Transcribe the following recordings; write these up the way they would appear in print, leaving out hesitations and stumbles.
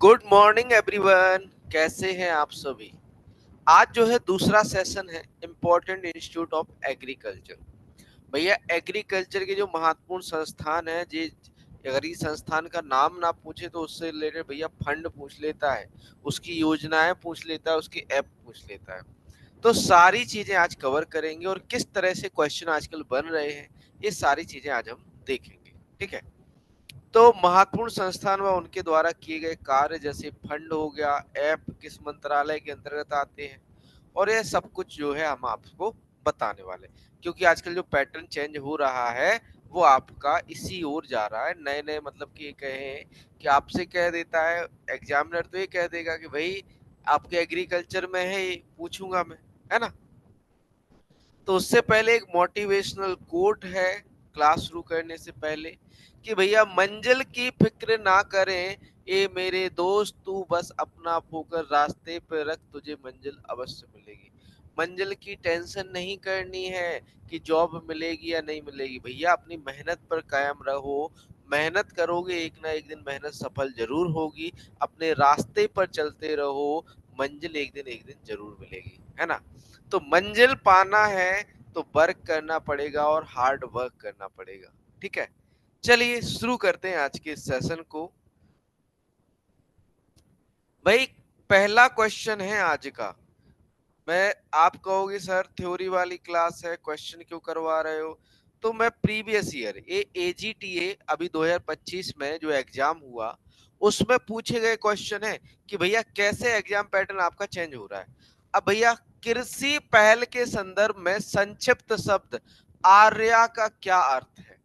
Good morning everyone. कैसे हैं आप सभी। आज जो है दूसरा सेशन है इम्पोर्टेंट इंस्टीट्यूट ऑफ एग्रीकल्चर। भैया एग्रीकल्चर के जो महत्वपूर्ण संस्थान है जी, अगर इस संस्थान का नाम ना पूछे तो उससे रिलेटेड भैया फंड पूछ लेता है, उसकी योजनाएं पूछ लेता है, उसकी ऐप पूछ लेता है। तो सारी चीजें आज कवर करेंगे और किस तरह से क्वेश्चन आजकल बन रहे हैं, ये सारी चीजें आज हम देखेंगे। ठीक है। तो महत्वपूर्ण संस्थान व उनके द्वारा किए गए कार्य जैसे फंड हो गया, ऐप किस मंत्रालय के अंतर्गत आते हैं, और यह सब कुछ जो है हम आपको बताने वाले, क्योंकि आजकल जो पैटर्न चेंज हो रहा है वो आपका इसी ओर जा रहा है। नए नए मतलब कि कहे कि आपसे कह देता है एग्जामिनर, तो ये कह देगा कि भाई आपके एग्रीकल्चर में है, ये पूछूंगा मैं, है ना। तो उससे पहले एक मोटिवेशनल कोट है क्लास शुरू करने से पहले कि भैया मंजिल की फिक्र ना करें ए मेरे दोस्त, तू बस अपना फोकस रास्ते पे रख, तुझे मंजिल अवश्य मिलेगी। मंजिल की टेंशन नहीं करनी है कि जॉब मिलेगी या नहीं मिलेगी। भैया अपनी मेहनत पर कायम रहो, मेहनत करोगे एक ना एक दिन मेहनत सफल जरूर होगी। अपने रास्ते पर चलते रहो, मंजिल एक दिन जरूर मिलेगी, है ना। तो मंजिल पाना है तो वर्क करना पड़ेगा और हार्ड वर्क करना पड़ेगा। ठीक है। चलिए शुरू करते हैं आज के सेशन को। भाई पहला क्वेश्चन है आज का। मैं आप कहोगे सर थ्योरी वाली क्लास है, क्वेश्चन क्यों करवा रहे हो। तो मैं प्रीवियस ईयर ये एजीटीए अभी 2025 में जो एग्जाम हुआ उसमें पूछे गए क्वेश्चन है कि भैया कैसे एग्जाम पैटर्न आपका चेंज हो रहा है। अब भैया कृषि पहल के संदर्भ में संक्षिप्त शब्द आर्या का क्या अर्थ है।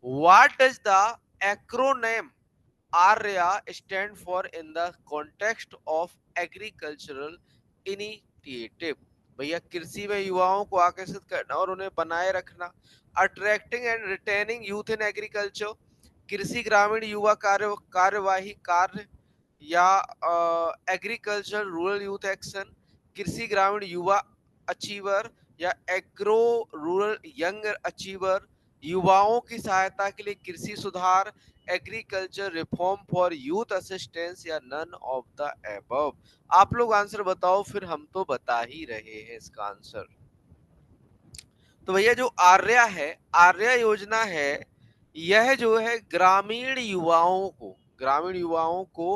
What is the acronym Arya stand for in the context of agricultural initiative. भैया कृषि में युवाओं को आकर्षित करना और उन्हें बनाए रखना, attracting and retaining youth in agriculture, कृषि ग्रामीण युवा कार्यवाही कार्य, या एग्रीकल्चर रूरल यूथ एक्शन, कृषि ग्रामीण युवा अचीवर, या एग्रो रूरल यंग अचीवर, युवाओं की सहायता के लिए कृषि सुधार, agriculture reform for youth assistance, या नन ऑफ द एबव। आप लोग आंसर बताओ, फिर हम तो बता ही रहे हैं इसका आंसर। तो भैया जो आर्या है, आर्या योजना है, यह जो है ग्रामीण युवाओं को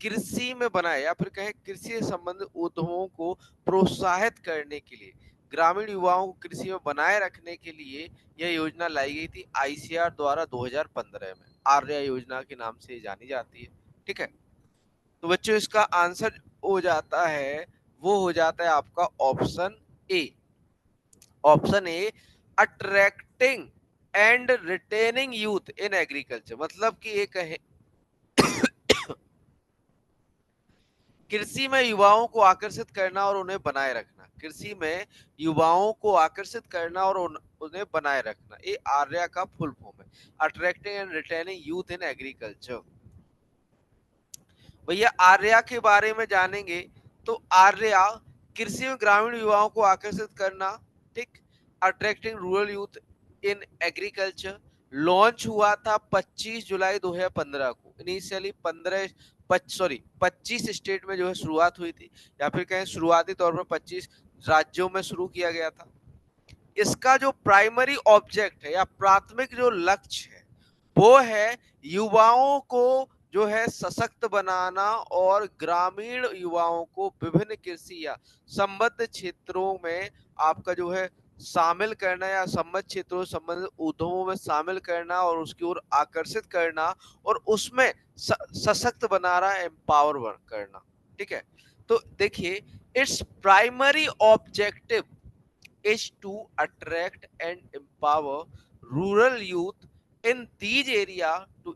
कृषि में बनाए या फिर कहें कृषि से संबंधित उद्योगों को प्रोत्साहित करने के लिए, ग्रामीण युवाओं को कृषि में बनाए रखने के लिए यह योजना लाई गई थी आईसीआर द्वारा 2015 में। आर्या योजना के नाम से जानी जाती है। ठीक है। तो बच्चों इसका आंसर हो जाता है, वो हो जाता है आपका option A. Option A, attracting and retaining youth in agriculture, मतलब कि एक है कृषि में युवाओं को आकर्षित करना और उन्हें बनाए रखना, कृषि में युवाओं को आकर्षित करना और उन्हें बनाए रखना, ये आर्या का फुल फॉर्म है, attracting and retaining youth in agriculture. भैया आर्या के बारे में जानेंगे तो आर्या कृषि में ग्रामीण युवाओं को आकर्षित करना, ठीक, attracting rural youth in agriculture, launch हुआ था 25 जुलाई 2015 को। इनिशियली 25 स्टेट में जो है शुरुआत हुई थी, या फिर कहें शुरुआती तौर पर 25 राज्यों में शुरू किया गया था। इसका जो प्राइमरी ऑब्जेक्ट है या प्राथमिक जो लक्ष्य है वो है युवाओं को जो है सशक्त बनाना और ग्रामीण युवाओं को विभिन्न कृषि या संबद्ध क्षेत्रों में आपका जो है शामिल करना, या संबद्ध क्षेत्रों संबंधित उद्योगों में शामिल करना और उसकी ओर आकर्षित करना और उसमें सशक्त बना रहा है, एम्पावर करना। ठीक है। तो देखिए its primary objective is to attract and empower rural youth in these areas to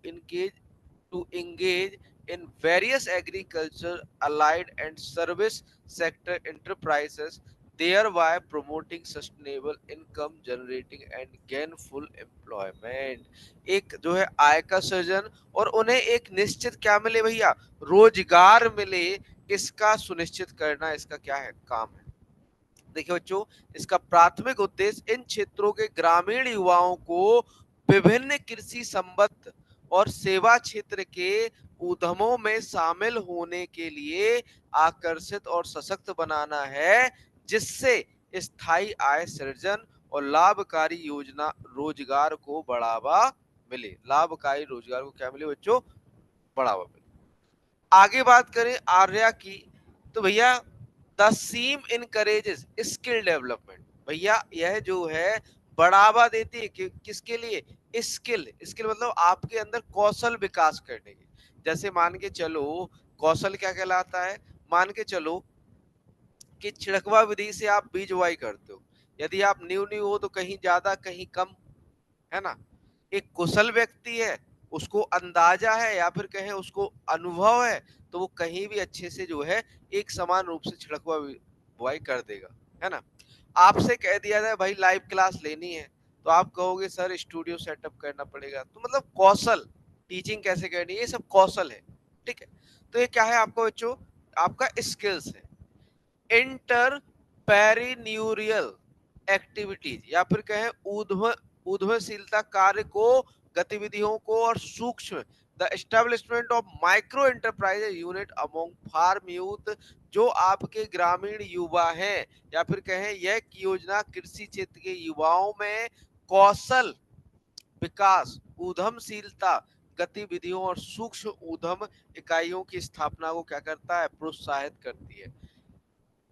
engage in various agriculture, allied and service sector enterprises, thereby promoting sustainable income generating and gainful employment। एक जो है आय का सृजन और उन्हें एक निश्चित क्या मिले भैया, रोजगार मिले, इसका सुनिश्चित करना इसका क्या है, काम है। देखिए बच्चों, इसका प्राथमिक उद्देश्य इन क्षेत्रों के ग्रामीण युवाओं को विभिन्न कृषि संबद्ध और सेवा क्षेत्र के उद्यमों में शामिल होने के लिए आकर्षित और सशक्त बनाना है, जिससे स्थायी आय सृजन और लाभकारी योजना रोजगार को बढ़ावा मिले। लाभकारी रोजगार को क्या मिले बच्चों? बढ़ावा मिले। आगे बात करें आर्या की, तो भैया the scheme encourages skill development. भैया यह जो है बढ़ावा देती है कि किसके लिए? स्किल। स्किल मतलब आपके अंदर कौशल विकास करने के। जैसे मान के चलो, कौशल क्या कहलाता है? मान के चलो कि छिड़कवा विधि से आप बीज बुआई करते हो। यदि आप न्यू न्यू हो तो कहीं ज्यादा कहीं कम, है ना। एक कुशल व्यक्ति है, उसको अंदाजा है या फिर कहें उसको अनुभव है, तो वो कहीं भी अच्छे से जो है एक समान रूप से छिड़कवा बुआई कर देगा, है ना। आपसे कह दिया जाए भाई लाइव क्लास लेनी है, तो आप कहोगे सर स्टूडियो सेटअप करना पड़ेगा। तो मतलब कौशल, टीचिंग कैसे करनी है, ये सब कौशल है। ठीक है, तो ये क्या है आपका बच्चों? आपका स्किल्स है। इंटरपेरिन्यूरियल एक्टिविटीज या फिर कहें उद्यमशीलता कार्य को, गतिविधियों को और सूक्ष्म the establishment of micro enterprise unit among farm youth. जो आपके ग्रामीण युवा हैं या फिर कहें यह योजना कृषि क्षेत्र के युवाओं में कौशल विकास, उद्यमशीलता गतिविधियों और सूक्ष्म उद्यम इकाइयों की स्थापना को क्या करता है? प्रोत्साहित करती है।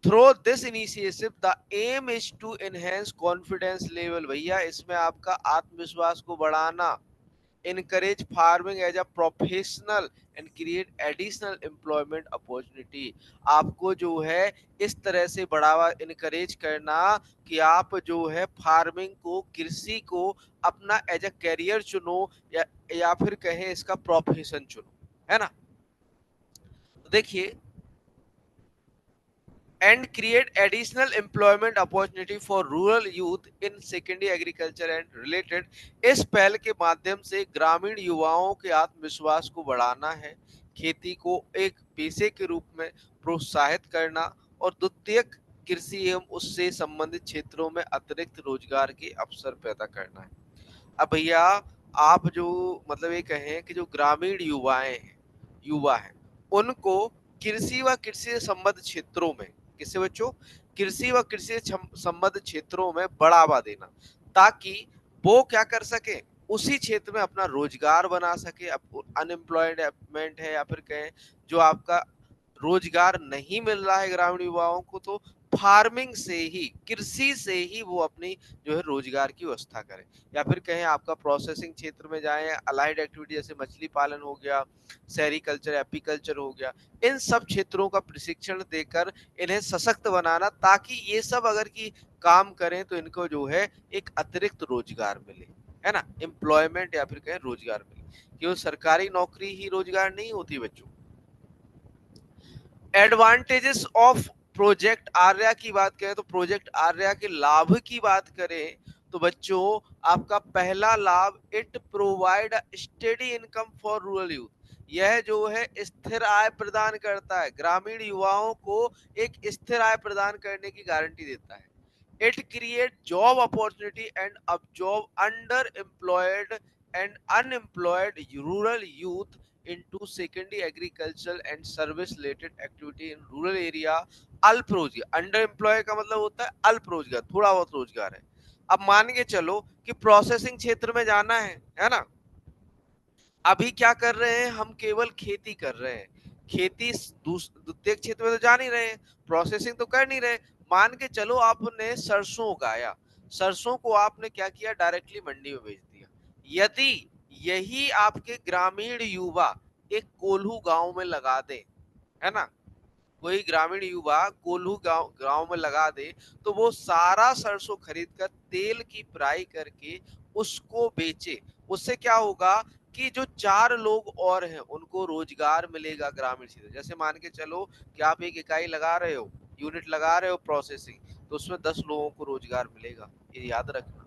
Through this initiative the aim is to enhance confidence level. भैया इसमें आपका आत्मविश्वास को बढ़ाना, encourage farming as a professional and create additional employment opportunity। आपको जो है इस तरह से बढ़ावा, इनकरेज करना कि आप जो है फार्मिंग को, कृषि को अपना एज अ करियर चुनो या फिर कहें इसका प्रोफेशन चुनो, है ना। तो देखिए, and create additional employment opportunity for rural youth in secondary agriculture and related। इस पहल के माध्यम से ग्रामीण युवाओं के आत्मविश्वास को बढ़ाना है, खेती को एक पेशे के रूप में प्रोत्साहित करना और द्वितीयक कृषि एवं उससे संबंधित क्षेत्रों में अतिरिक्त रोजगार के अवसर पैदा करना है। अब भैया आप जो मतलब ये कहें कि जो ग्रामीण युवा हैं उनको कृषि व कृषि से संबद्ध क्षेत्रों में, किससे बच्चों? कृषि व कृषि से संबद्ध क्षेत्रों में बढ़ावा देना, ताकि वो क्या कर सके? उसी क्षेत्र में अपना रोजगार बना सके। अनएम्प्लॉयमेंट है या फिर कहें जो आपका रोजगार नहीं मिल रहा है ग्रामीण युवाओं को, तो फार्मिंग से ही, कृषि से ही वो अपनी जो है रोजगार की व्यवस्था करें। या फिर कहें आपका प्रोसेसिंग क्षेत्र में जाएं, अलाइड एक्टिविटी जैसे मछली पालन हो गया, सेरिकल्चर, एपीकल्चर हो गया, इन सब क्षेत्रों का प्रशिक्षण देकर इन्हें सशक्त बनाना, ताकि ये सब अगर की काम करें तो इनको जो है एक अतिरिक्त रोजगार मिले, है ना। एम्प्लॉयमेंट या फिर कहें रोजगार मिले। केवल सरकारी नौकरी ही रोजगार नहीं होती बच्चों। एडवांटेजेस ऑफ प्रोजेक्ट आर्या की बात करें तो प्रोजेक्ट आर्या के लाभ की बात करें तो बच्चों आपका पहला लाभ, it provide steady income for rural youth. यह जो है स्थिर आय प्रदान करता है, ग्रामीण युवाओं को एक स्थिर आय प्रदान करने की गारंटी देता है। It create job opportunity and job under employed and unemployed rural youth into secondary agricultural and service related activity in rural area। अल्प रोजगार, अंडर एम्प्लॉय का मतलब होता है अल्प रोजगार, थोड़ा बहुत रोजगार है। अब मान के चलो कि प्रोसेसिंग क्षेत्र में जाना है ना। अभी क्या कर रहे हैं हम? केवल खेती कर रहे हैं, खेती द्वितीय क्षेत्र में तो जा नहीं रहे, प्रोसेसिंग तो कर नहीं रहे। मान के चलो आपने सरसों उगाया, सरसों को आपने क्या किया? डायरेक्टली मंडी में बेच दिया। यदि यही आपके ग्रामीण युवा एक कोल्हू गांव में लगा दे, है ना, कोई ग्रामीण युवा कोल्हू गांव गांव में लगा दे, तो वो सारा सरसों खरीद कर तेल की फ्राई करके उसको बेचे। उससे क्या होगा कि जो 4 लोग और हैं उनको रोजगार मिलेगा ग्रामीण क्षेत्र। जैसे मान के चलो कि आप एक इकाई लगा रहे हो, यूनिट लगा रहे हो प्रोसेसिंग, तो उसमें 10 लोगों को रोजगार मिलेगा, ये याद रखना,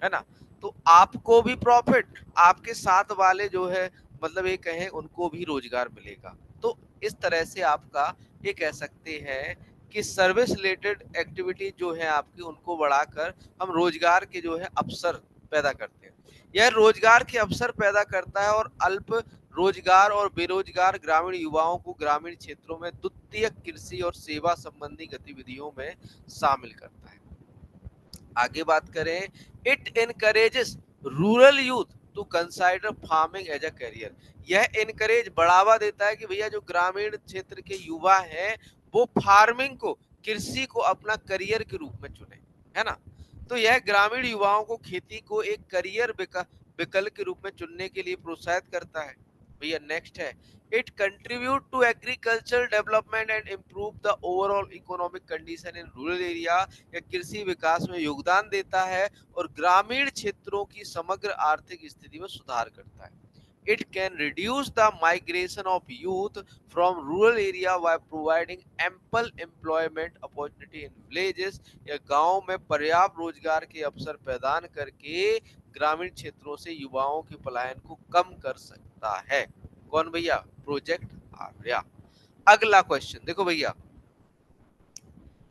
है ना। तो आपको भी प्रॉफिट, आपके साथ वाले जो है मतलब ये कहें उनको भी रोजगार मिलेगा। तो इस तरह से आपका ये कह सकते हैं कि सर्विस रिलेटेड एक्टिविटी जो है आपकी, उनको बढ़ाकर हम रोजगार के जो है अवसर पैदा करते हैं। यह रोजगार के अवसर पैदा करता है और अल्प रोजगार और बेरोजगार ग्रामीण युवाओं को ग्रामीण क्षेत्रों में द्वितीयक कृषि और सेवा संबंधी गतिविधियों में शामिल करता है। आगे बात करें, it encourages rural youth to consider farming as a career. यह इनकरेज बढ़ावा देता है कि भैया जो ग्रामीण क्षेत्र के युवा हैं वो फार्मिंग को, कृषि को अपना करियर के रूप में चुने, है ना। तो यह ग्रामीण युवाओं को खेती को एक करियर विकल्प के रूप में चुनने के लिए प्रोत्साहित करता है। भैया नेक्स्ट है, it contribute to agriculture development and improve the overall economic condition in rural area. या कृषि विकास में योगदान देता है और ग्रामीण क्षेत्रों की समग्र आर्थिक स्थिति में सुधार करता है। It can reduce the migration of youth from rural area by providing ample employment opportunity in villages। या गांव में पर्याप्त रोजगार के अवसर प्रदान करके ग्रामीण क्षेत्रों से युवाओं के पलायन को कम कर सकता है। कौन भैया? प्रोजेक्ट आर्या। अगला क्वेश्चन देखो भैया,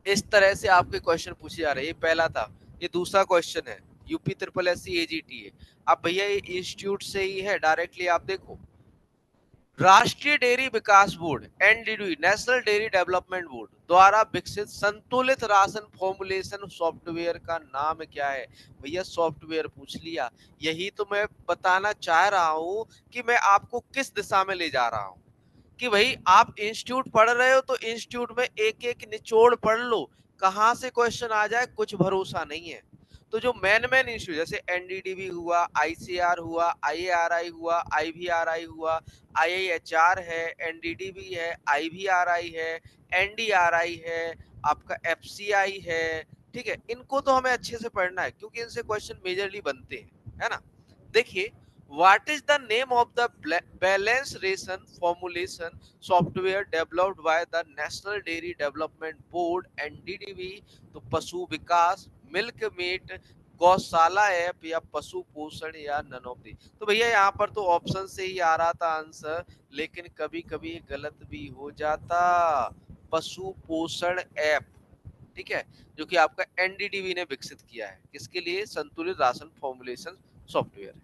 इस तरह से आपके क्वेश्चन पूछे जा रहे हैं। ये पहला था, ये दूसरा क्वेश्चन है UP triple S C AGT है। अब भैया ये इंस्टीट्यूट से ही है डायरेक्टली, आप देखो, राष्ट्रीय डेयरी विकास board NDD national dairy development board द्वारा विकसित संतुलित राशन फॉर्मुलेशन सॉफ्टवेयर का नाम क्या है? भैया सॉफ्टवेयर पूछ लिया, यही तो मैं बताना चाह रहा हूं कि मैं आपको किस दिशा में ले जा रहा हूं। कि भाई आप इंस्टीट्यूट पढ़ रहे हो तो इंस्टीट्यूट में एक एक निचोड़ पढ़ लो, कहां से क्वेश्चन आ जाए कुछ भरोसा नहीं है। तो जो मेन इंस्टीट्यूट जैसे एनडीडीबी हुआ, आईसीआर हुआ, आईएआरआई हुआ, आईवीआरआई हुआ, आईआईएचआर है, एनडीडीबी है, आईवीआरआई है, एनडीआरआई है, आपका एफसीआई है, ठीक है। इनको तो हमें अच्छे से पढ़ना है क्योंकि इनसे क्वेश्चन मेजरली बनते हैं, है ना। देखिए, what is the name of the balance ration formulation software developed by the National Dairy Development Board NDDB? तो पशु विकास, मिल्क मीट, गौशाला ऐप या पशु पोषण या नन ऑफ दी। तो भैया यहाँ पर तो ऑप्शन से ही आ रहा था आंसर, लेकिन कभी कभी गलत भी हो जाता। पशु पोषण ऐप, ठीक है, जो कि आपका एनडीडीबी ने विकसित किया है, किसके लिए? संतुलित राशन फॉर्मुलेशन सॉफ्टवेयर।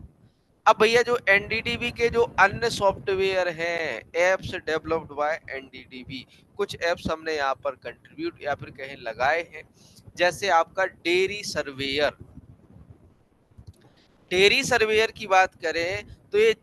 अब भैया जो एनडीडीबी के जो अन्य सॉफ्टवेयर हैं, एप्स डेवलप्ड बाय एनडीडीबी, कुछ एप्स हमने यहाँ पर कंट्रीब्यूट या फिर कहीं लगाए हैं, जैसे आपका डेयरी सर्वेयर। डेयरी सर्वेयर की बात करें तो ये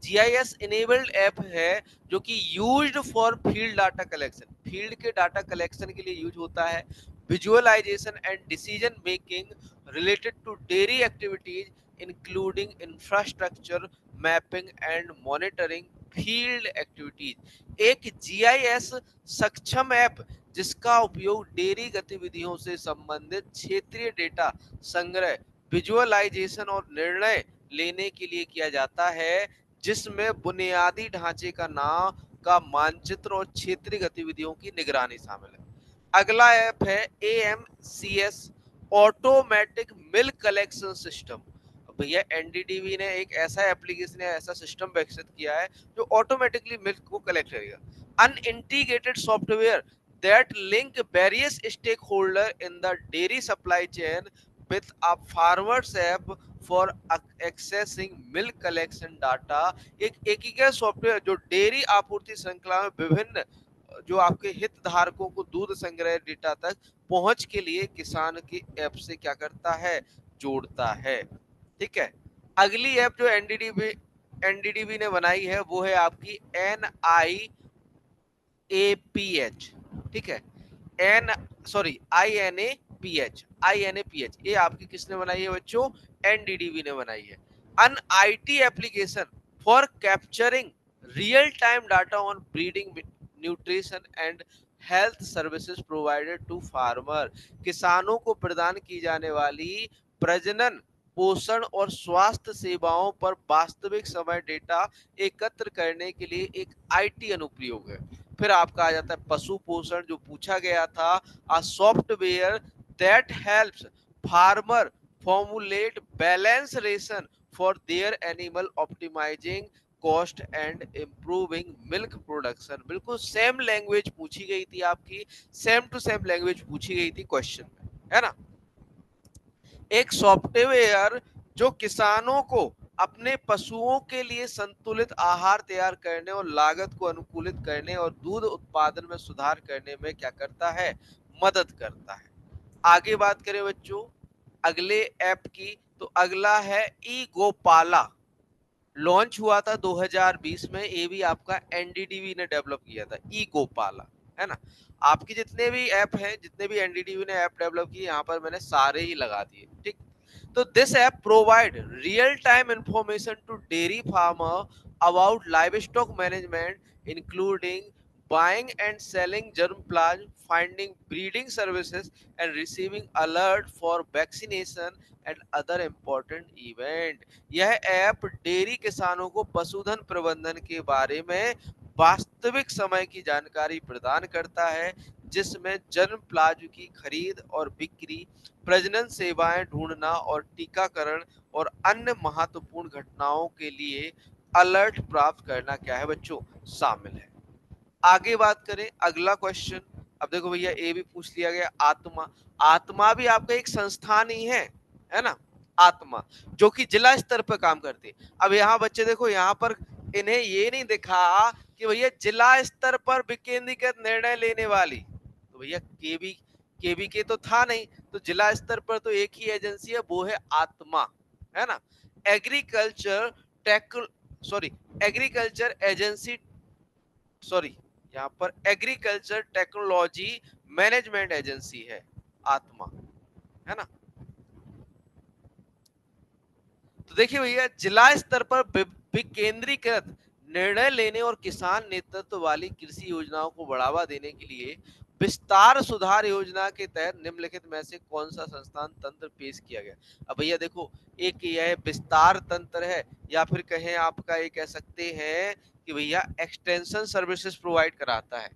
जीआईएस इनेबल्ड ऐप है जो कि used for field data collection, field के डाटा कलेक्शन के लिए यूज होता है, visualisation and decision making related to dairy activities including infrastructure mapping and monitoring field activities. एक जीआईएस सक्षम ऐप जिसका उपयोग डेयरी गतिविधियों से संबंधित क्षेत्रीय डेटा संग्रह, विजुअलाइजेशन और निर्णय लेने के लिए किया जाता है, जिसमें बुनियादी ढांचे का नाम का मानचित्र और क्षेत्रीय गतिविधियों की निगरानी शामिल है। अगला ऐप है एएमसीएस ऑटोमेटिक मिल्क कलेक्शन सिस्टम। भैया एनडीडीबी ने एक ऐसा एप्लीकेशन या ऐसा सिस्टम विकसित किया है जो ऑटोमेटिकली मिल्क को कलेक्ट करेगा। An integrated software that link various stakeholder in the dairy supply chain with a farmers app for accessing milk collection data। एक एकीकृत सॉफ्टवेयर जो डेयरी आपूर्ति श्रृंखला में विभिन्न जो आपके हितधारकों को दूध संग्रह डेटा तक पहुंच के लिए किसान की ऐप से क्या करता है? जोड़ता है, ठीक है। अगली ऐप जो एनडीडीबी ने बनाई है वो है आपकी NIAPH, ठीक है, INAPH ये आपकी किसने बनाई है बच्चों? एनडीडीबी ने बनाई है। An IT application for capturing real time data on breeding, nutrition and health services provided to farmer. किसानों को प्रदान की जाने वाली प्रजनन, पोषण और स्वास्थ्य सेवाओं पर वास्तविक समय डेटा एकत्र करने के लिए एक आईटी अनुप्रयोग है। फिर आपका आ जाता है पशु पोषण जो पूछा गया था, a software that helps farmer formulate balanced ration for their animal, optimizing cost and improving milk production। बिल्कुल सेम लैंग्वेज पूछी गई थी आपकी, सेम टू सेम लैंग्वेज पूछी गई थी क्वेश्चन में, है ना। एक सॉफ्टवेयर जो किसानों को अपने पशुओं के लिए संतुलित आहार तैयार करने और लागत को अनुकूलित करने और दूध उत्पादन में सुधार करने में क्या करता है, मदद करता है। आगे बात करें बच्चों अगले ऐप की, तो अगला है ई गोपाला। लॉन्च हुआ था 2020 में, ये भी आपका एनडीडीबी ने डेवलप किया था, ई गोपाला, है ना। आपके जितने भी ऐप हैं, जितने भी एनडीडीबी ने ऐप डेवलप किए, यहाँ पर मैंने सारे ही लगा दिए, ठीक। तो this app provide real time information to dairy farmer about livestock management including buying and selling germplasm, finding breeding services, and receiving alert for vaccination and other important event। यह ऐप डेयरी किसानों को पशुधन प्रबंधन के बारे में वास्तविक समय की जानकारी प्रदान करता है, जिसमें जन्म प्लाज्म की खरीद और बिक्री, प्रजनन सेवाएं ढूंढना और टीकाकरण और अन्य महत्वपूर्ण घटनाओं के लिए अलर्ट प्राप्त करना क्या है बच्चों, शामिल है। आगे बात करें अगला क्वेश्चन। अब देखो भैया ये भी पूछ लिया गया, आत्मा। आत्मा भी आपका एक संस्थान ही है ना, आत्मा, जो कि जिला स्तर पर काम करती है। अब यहाँ बच्चे देखो, यहाँ पर इन्हें ये नहीं दिखा कि भैया जिला स्तर पर विकेंद्रीकृत निर्णय लेने वाली, तो भैया केवी के तो था नहीं, तो जिला स्तर पर तो एक ही एजेंसी है, वो है आत्मा, है ना। Agriculture tech sorry agriculture agency sorry यहाँ पर एग्रीकल्चर टेक्नोलॉजी मैनेजमेंट एजेंसी है आत्मा, है ना। तो देखिए भैया जिला स्तर पर विकेंद्रीकृत निर्णय लेने और किसान नेतृत्व वाली कृषि योजनाओं को बढ़ावा देने के लिए विस्तार सुधार योजना के तहत निम्नलिखित में से कौन सा संस्थान तंत्र पेश किया गया। अब भैया देखो, एक यह विस्तार तंत्र है, या फिर कहें आपका ये कह सकते हैं कि भैया एक्सटेंशन सर्विसेज प्रोवाइड कराता है।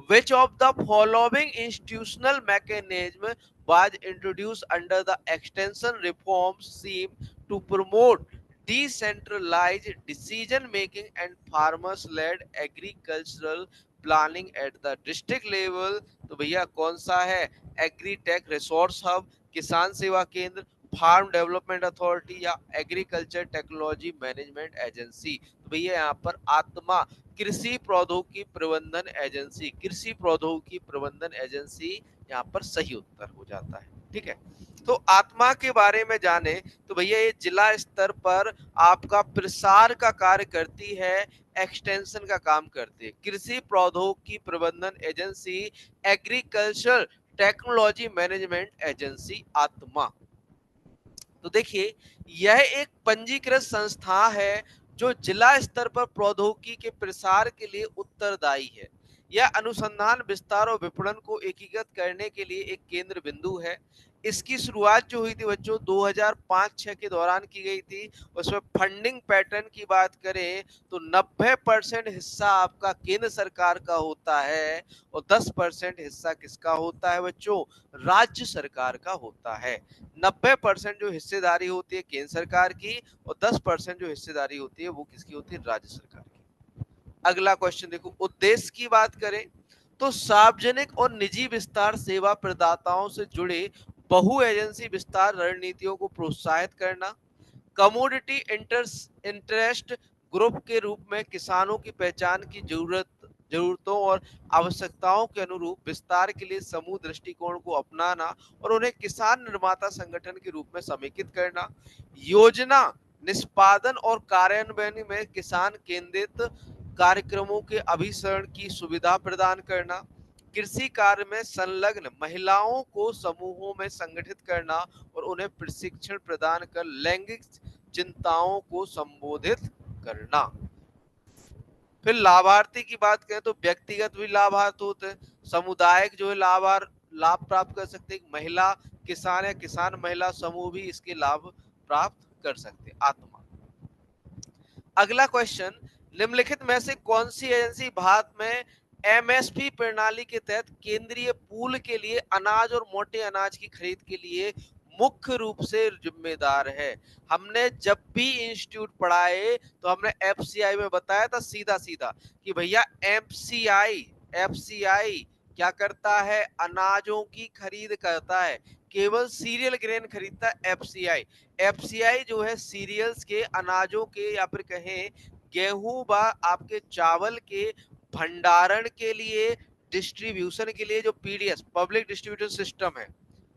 Which of the following institutional mechanism was introduced under the extension reform scheme to promote decentralized decision making and farmers led agricultural planning at the district level? तो भैया कौन सा है, एग्रीटेक रिसोर्स हब, किसान सेवा केंद्र, फार्म डेवलपमेंट अथॉरिटी, या agriculture technology management agency. तो भैया यहाँ पर आत्मा कृषि प्रौद्योगिकी प्रबंधन एजेंसी, कृषि प्रौद्योगिकी प्रबंधन एजेंसी यहाँ पर सही उत्तर हो जाता है, ठीक है। तो आत्मा के बारे में जाने तो भैया ये जिला स्तर पर आपका प्रसार का कार्य करती है, एक्सटेंशन का काम करती है। कृषि प्रौद्योगिकी प्रबंधन agency, agriculture technology management agency आत्मा। तो देखिए यह एक पंजीकृत संस्था है जो जिला स्तर पर प्रौद्योगिकी के प्रसार के लिए उत्तरदायी है। यह अनुसंधान, विस्तार और विपणन को एकीकृत करने के लिए एक केंद्र बिंदु है। इसकी शुरुआत जो हुई थी बच्चों 2005-6 के दौरान की गई थी। उसमें फंडिंग पैटर्न की बात करें तो 90% हिस्सा आपका केंद्र सरकार का होता है और 10% हिस्सा किसका होता है बच्चों, राज्य सरकार का होता है। 90% जो हिस्सेदारी होती है केंद्र सरकार की और 10% जो हिस्सेदारी होती है वो किसकी होती है, राज्य सरकार की। अगला क्वेश्चन देखो, उद्देश्य की बात करें तो सार्वजनिक और निजी विस्तार सेवा प्रदाताओं से जुड़े बहु एजेंसी विस्तार रणनीतियों को प्रोत्साहित करना, कमोडिटी इंटरेस्ट ग्रुप के रूप में किसानों की पहचान की जरूरतों और आवश्यकताओं के अनुरूप विस्तार के लिए समूह दृष्टिकोण को अपनाना और उन्हें किसान निर्माता संगठन के रूप में समेकित करना, योजना निष्पादन और कार्यान्वयन में किसान केंद्रित कार्यक्रमों के अभिसरण की सुविधा प्रदान करना, कृषि कार्य में संलग्न महिलाओं को समूहों में संगठित करना और उन्हें प्रशिक्षण प्रदान कर लैंगिक चिंताओं को संबोधित करना। फिर लाभार्थी की बात करें तो व्यक्तिगत भी लाभार्थी होते हैं, समुदायिक जो है लाभ प्राप्त कर सकते हैं, महिला किसान या किसान महिला समूह भी इसके लाभ प्राप्त कर सकते हैं। आत्मा। अगला क्वेश्चन, निम्नलिखित में से कौन सी एजेंसी भारत में एमएसपी प्रणाली के तहत केंद्रीय पूल के लिए अनाज और मोटे अनाज की खरीद के लिए मुख्य रूप से जिम्मेदार है। हमने जब भी इंस्टीट्यूट पढ़ाए तो हमने एफसीआई में बताया था सीधा सीधा कि भैया एफसीआई क्या करता है, अनाजों की खरीद करता है। केवल सीरियल ग्रेन खरीदता है एफसीआई। एफसीआई जो है सीरियल्स के, अनाजों के, या फिर कहें गेहूं व आपके चावल के भंडारण के लिए, डिस्ट्रीब्यूशन के लिए जो पीडीएस पब्लिक डिस्ट्रीब्यूशन सिस्टम है,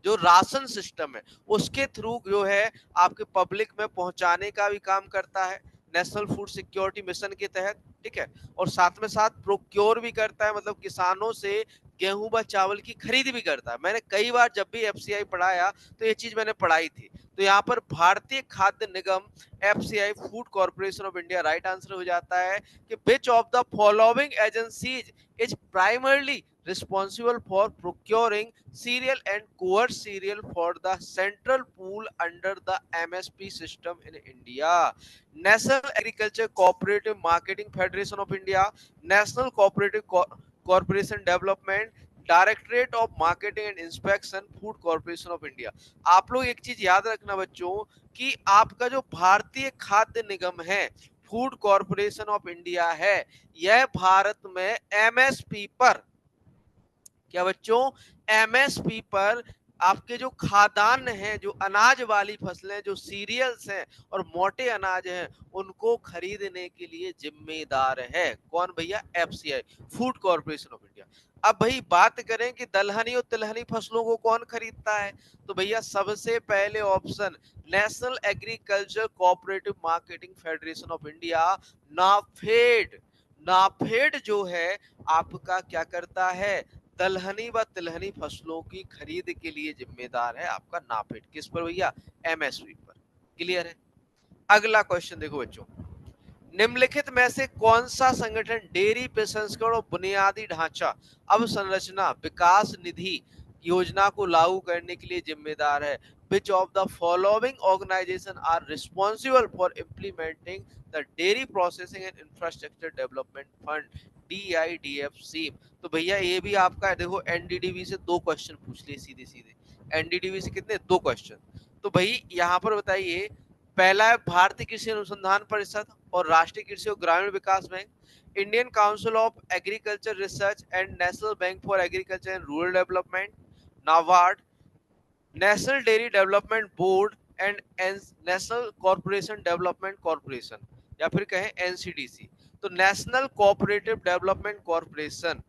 जो राशन सिस्टम है, उसके थ्रू जो है आपके पब्लिक में पहुंचाने का भी काम करता है नेशनल फूड सिक्योरिटी मिशन के तहत। ठीक है, और साथ में साथ प्रोक्योर भी करता है, मतलब किसानों से गेहूं व चावल की खरीद भी करता है। मैंने कई बार जब भी एफसीआई पढ़ाया तो ये चीज मैंने पढ़ाई थी। तो यहाँ पर भारतीय खाद्य निगम FCI food corporation of India right answer हो जाता है कि which of the following agencies is primarily responsible for procuring cereal and coarse cereal for the central pool under the MSP system in India. National Agriculture Cooperative Marketing Federation of India, National Cooperative Corporation Development, directorate of marketing and inspection, food corporation of India. आप लोग एक चीज याद रखना बच्चों कि आपका जो भारतीय खाद्य निगम है, फूड कॉर्पोरेशन ऑफ इंडिया है, यह भारत में एमएसपी पर, क्या बच्चों, एमएसपी पर आपके जो खाद्यान्न है, जो अनाज वाली फसलें, जो सीरियल्स हैं और मोटे अनाज हैं, उनको खरीदने के लिए जिम्मेदार है। कौन भैया? FCI, food corporation of India. अब भाई बात करें कि दलहनी और तिलहनी फसलों को कौन खरीदता है, तो भैया सबसे पहले option national agriculture cooperative marketing federation of India, NAFED. NAFED जो है आपका क्या करता है, दलहनी व तिलहनी फसलों की खरीद के लिए जिम्मेदार है आपका नाफेड। किस पर भैया? एमएसपी पर। क्लियर है? अगला क्वेश्चन देखो बच्चों, निम्नलिखित में से कौन सा संगठन डेयरी प्रसंस्करण और बुनियादी ढांचा अवसंरचना विकास निधि योजना को लागू करने के लिए जिम्मेदार है? Which of the following organization are responsible for implementing the Dairy Processing and Infrastructure Development Fund DIDF scheme? तो भैया ये भी आपका देखो एनडीडीबी से 2 क्वेश्चन पूछ लिए सीधे सीधे। एनडीडीबी से कितने? 2 क्वेश्चन। तो भाई यहाँ पर बताइए, पहला है भारतीय कृषि अनुसंधान परिषद और राष्ट्रीय कृषि और ग्रामीण विकास bank, Indian council of agriculture research and national bank for agriculture and rural development, NABARD, national dairy development board and national corporation development corporation, या फिर कहें एनसीडीसी। तो नेशनल कोऑपरेटिव डेवलपमेंट कॉर्पोरेशन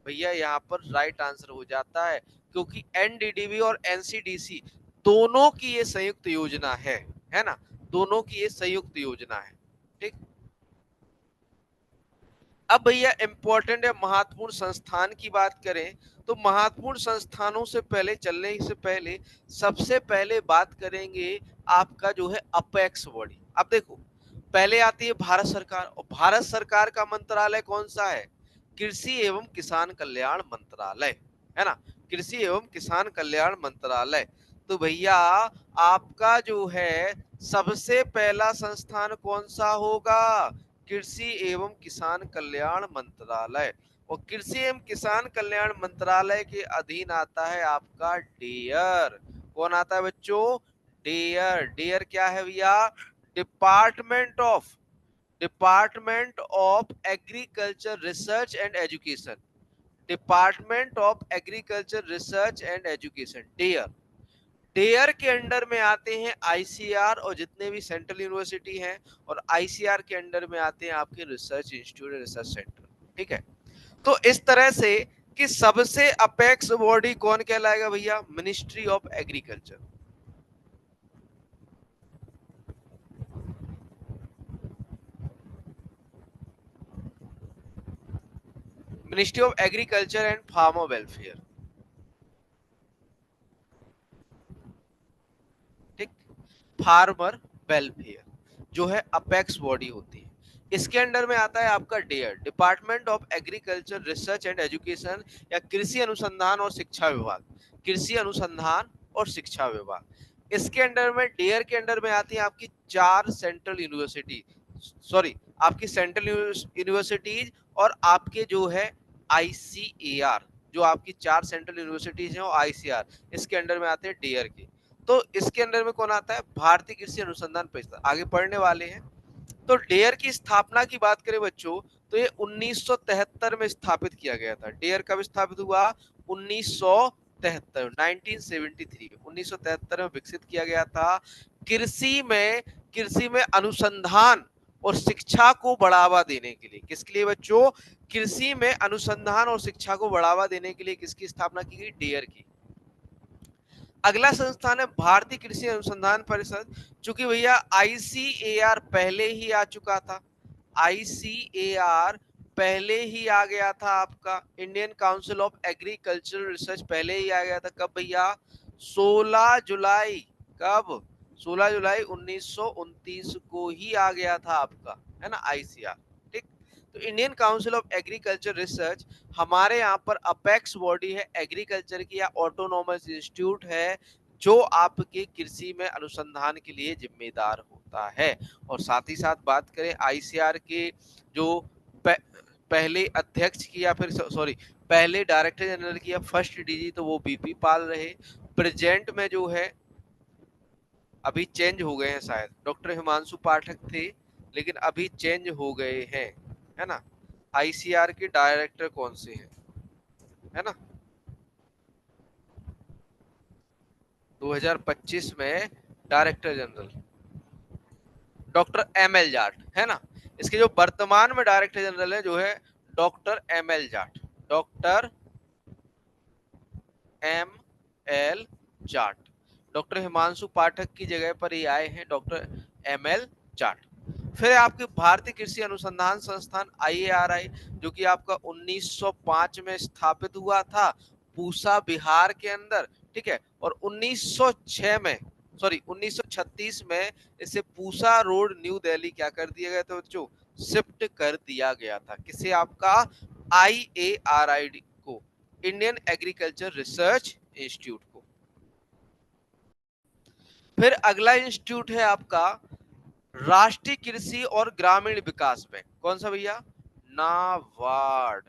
भैया यहाँ पर राइट आंसर हो जाता है, क्योंकि एनडीडीबी और एनसीडीसी दोनों की ये संयुक्त योजना है ना, दोनों की ये संयुक्त योजना है। ठीक, अब भैया इंपॉर्टेंट है महत्वपूर्ण संस्थान की बात करें तो महत्वपूर्ण संस्थानों से पहले चलने से पहले सबसे पहले बात करेंगे आपका जो है अपेक्स बॉडी। अब देखो पहले आती है भारत सरकार, और भारत सरकार का मंत्रालय कौन सा है? कृषि एवं किसान कल्याण मंत्रालय, है ना, कृषि एवं किसान कल्याण मंत्रालय। तो भैया आपका जो है सबसे पहला संस्थान कौन सा होगा? कृषि एवं किसान कल्याण मंत्रालय। और कृषि एवं किसान कल्याण मंत्रालय के अधीन आता है आपका डेयर। कौन आता है बच्चों? डेयर। डेयर क्या है भैया? Department of agriculture research and education, department of agriculture research and education, DARE. DARE के अंडर में आते हैं आईसीआर और जितने भी सेंट्रल यूनिवर्सिटी हैं, और आईसीआर के अंडर में आते हैं आपके रिसर्च इंस्टीट्यूट, रिसर्च सेंटर। ठीक है, तो इस तरह से कि सबसे अपेक्स बॉडी कौन कहलाएगा भैया? Ministry of agriculture. Ministry of agriculture and farmer welfare. ठीक, फार्मर वेलफेयर जो है अपेक्स बॉडी होती है। इसके अंडर में आता है आपका DARE, department of agriculture research and education, या कृषि अनुसंधान और शिक्षा विभाग, कृषि अनुसंधान और शिक्षा विभाग। इसके अंडर में डेयर के अंडर में आती है आपकी 4 सेंट्रल यूनिवर्सिटी, सॉरी आपकी सेंट्रल यूनिवर्सिटीज, और आपके जो है आईसीएआर, जो आपकी 4 सेंट्रल यूनिवर्सिटीज हैं, और आईसीआर इसके अंडर में आते हैं डेयर के। तो इसके अंदर में कौन आता है? भारतीय कृषि अनुसंधान परिषद। आगे पढ़ने वाले हैं। तो डेयर की स्थापना की बात करें बच्चों तो ये 1973 में स्थापित किया गया था। डेयर कब स्थापित हुआ? 1973 1973 1973 में विकसित किया गया था। कृषि में अनुसंधान और शिक्षा को बढ़ावा देने के लिए। किसके लिए बच्चों? कृषि में अनुसंधान और शिक्षा को बढ़ावा देने के लिए किसकी स्थापना की गई? डेयर की। अगला संस्थान है भारतीय कृषि अनुसंधान परिषद। चूंकि भैया आईसीएआर पहले ही आ चुका था, आईसीएआर पहले ही आ गया था आपका, Indian council of agricultural research पहले ही आ गया था। कब भैया? 16 जुलाई। कब? 16 जुलाई 1929 को ही आ गया था आपका, है ना, आईसीआर। ठीक। तो Indian council of agriculture research हमारे यहाँ पर अपेक्स बॉडी है एग्रीकल्चर की, या ऑटोनोमस इंस्टीट्यूट है जो आपके कृषि में अनुसंधान के लिए जिम्मेदार होता है। और साथ ही साथ बात करें आईसीआर के जो पहले अध्यक्ष की, या फिर सॉरी पहले डायरेक्टर जनरल की, या फर्स्ट डीजी, तो वो बीपी पाल रहे। प्रेजेंट में जो है अभी चेंज हो गए हैं, शायद डॉक्टर हिमांशु पाठक थे, लेकिन अभी चेंज हो गए हैं, है ना। आईसीआर के डायरेक्टर कौन से हैं, है ना? 2025 में director general doctor ML Jat, है ना। इसके जो वर्तमान में डायरेक्टर जनरल है जो है doctor ML Jat, doctor ML Jat. Doctor Himanshu Pathak की जगह पर ही आए हैं डॉक्टर एमएल जाट। फिर आपके भारतीय कृषि अनुसंधान संस्थान आईएआरआई, जो कि आपका 1905 में स्थापित हुआ था पूसा बिहार के अंदर, ठीक है। और 1906 में, सॉरी 1936 में इसे पूसा रोड न्यू दिल्ली क्या कर दिया गया था बच्चों? शिफ्ट कर दिया गया था। किसे? आपका आईएआरआई को, इंडियन एग्रीकल्चर रिसर्च इंस्टीट्यूट को। फिर अगला इंस्टीट्यूट है आपका राष्ट्रीय कृषि और ग्रामीण विकास बैंक। कौन सा भैया? नाबार्ड।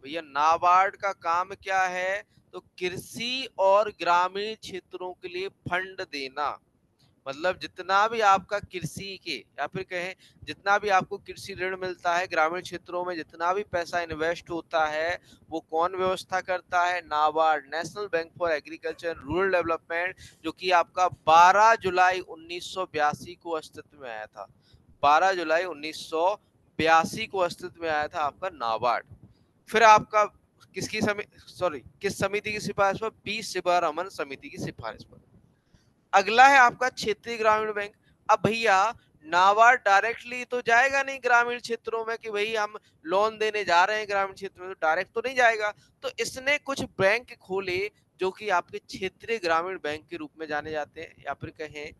भैया नाबार्ड का काम क्या है? तो कृषि और ग्रामीण क्षेत्रों के लिए फंड देना। मतलब जितना भी आपका कृषि के, या फिर कहें जितना भी आपको कृषि ऋण मिलता है ग्रामीण क्षेत्रों में, जितना भी पैसा इन्वेस्ट होता है वो कौन व्यवस्था करता है? NABARD, national bank for agriculture rural development, जो कि आपका 12 जुलाई 1982 को अस्तित्व में आया था। 12 जुलाई 1982 को अस्तित्व में आया था आपका नाबार्ड। फिर आपका किस समिति की सिफारिश पर? पी शिवरामन समिति की सिफारिश पर। अगला है आपका क्षेत्रीय ग्रामीण बैंक। अब भैया नाबार्ड डायरेक्टली तो जाएगा नहीं ग्रामीण क्षेत्रों में कि भाई हम लोन देने जा रहे हैं ग्रामीण क्षेत्र में, तो डायरेक्ट तो नहीं जाएगा। तो इसने कुछ बैंक खोले जो कि आपके क्षेत्रीय ग्रामीण बैंक के रूप में जाने जाते हैं, या फिर कहें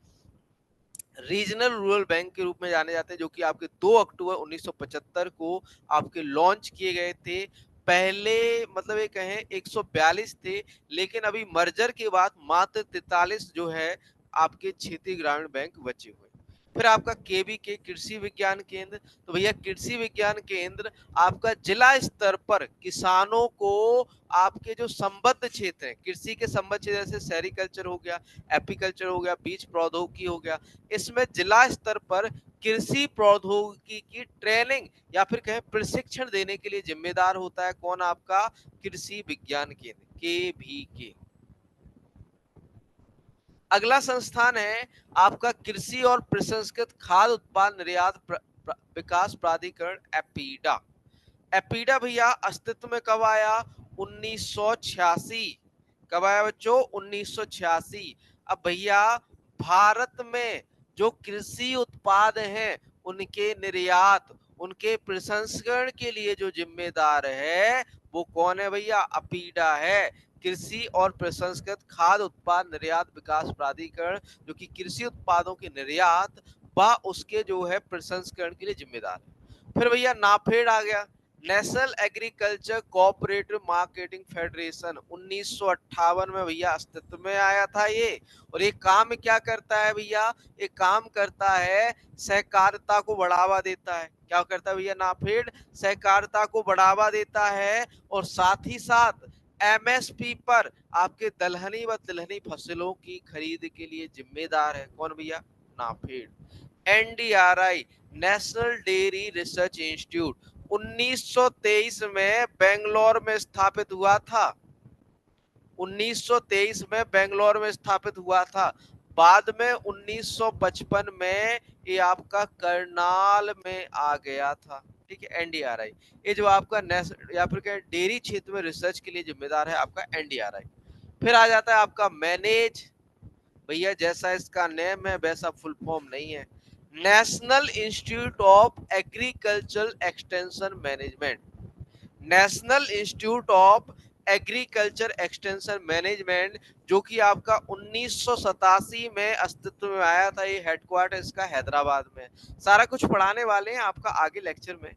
रीजनल रूरल बैंक के रूप में जाने जाते हैं, जो कि आपके 2 अक्टूबर 1975 को आपके लॉन्च किए गए थे। पहले मतलब ये कहें 142 थे, लेकिन अभी मर्जर के बाद मात्र 43 जो है आपके क्षेत्रीय ग्रामीण बैंक बचे हुए। फिर आपका केवीके कृषि विज्ञान केंद्र। तो भैया कृषि विज्ञान केंद्र आपका जिला स्तर पर किसानों को आपके जो संबद्ध क्षेत्र हैं कृषि के संबद्ध क्षेत्र, जैसे सेरिकल्चर हो गया, एपीकल्चर हो गया, बीज प्रौद्योगिकी हो गया, इसमें जिला स्तर पर कृषि प्रौद्योगिकी की ट्रेनिंग या फिर कहें प्रशिक्षण देने के लिए जिम्मेदार होता है कौन? आपका कृषि विज्ञान केंद्र, केवीके। अगला संस्थान है आपका कृषि और प्रसंस्कृत खाद्य उत्पाद निर्यात विकास प्राधिकरण, एपीडा। एपीडा भैया अस्तित्व में कब आया? 1986। कब आया बच्चों? 1986। अब भैया भारत में जो कृषि उत्पाद हैं उनके निर्यात, उनके प्रसंस्करण के लिए जो जिम्मेदार है वो कौन है भैया? अपीडा है, कृषि और प्रसंस्कृत खाद्य उत्पाद निर्यात विकास प्राधिकरण, जो कि कृषि उत्पादों के निर्यात व उसके जो है प्रसंस्करण के लिए जिम्मेदार है। फिर भैया नाफेड आ गया, national agriculture cooperative marketing federation. 1958 में भैया अस्तित्व में आया था ये। और ये काम क्या करता है भैया? ये काम करता है सहकारिता को बढ़ावा देता है। क्या करता है भैया नाफेड? सहकारिता को बढ़ावा देता है, और साथ ही साथ एमएसपी पर आपके दलहनी व तिलहनी फसलों की खरीद के लिए जिम्मेदार है कौन भैया? NAFED. NDRI, national dairy research institute, 1923 में बेंगलोर में स्थापित हुआ था। 1923 में बेंगलोर में स्थापित हुआ था। बाद में 1955 में ये आपका करनाल में आ गया था। ठीक है, एनडीआरआई, ये जो आपका या फिर डेयरी क्षेत्र में रिसर्च के लिए जिम्मेदार है आपका एनडीआरआई। फिर आ जाता है आपका मैनेज, भैया जैसा इसका नेम है वैसा फुल फॉर्म नहीं है, national institute of agricultural extension management. National institute of agriculture extension management, जो कि आपका 1987 में अस्तित्व में आया था। ये हेडक्वार्टर इसका हैदराबाद में। सारा कुछ पढ़ाने वाले हैं आपका आगे लेक्चर में।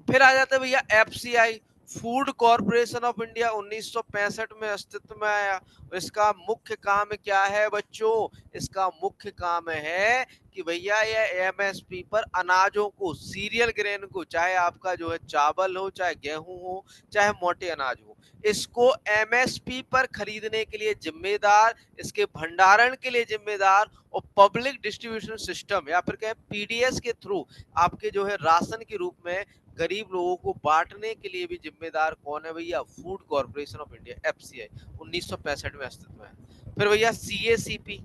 फिर आ जाता है भैया FCI, food corporation of India, 1965 में अस्तित्व में आया। इसका मुख्य काम क्या है बच्चों? इसका मुख्य काम है कि भैया ये एमएसपी पर अनाजों को, सीरियल ग्रेन को, चाहे आपका जो है चावल हो, चाहे गेहूं हो, चाहे मोटे अनाज हो, इसको एमएसपी पर खरीदने के लिए जिम्मेदार, इसके भंडारण के लिए जिम्मेदार और पब्लिक डिस्ट्रीब्यूशन सिस्टम या फिर कहें पीडीएस के थ्रू आपके जो है राशन के रूप में गरीब लोगों को बांटने के लिए भी जिम्मेदार कौन है भैया? Food corporation of India, FCI, 1965 में अस्तित्व में है। फिर भैया सीएसीपी,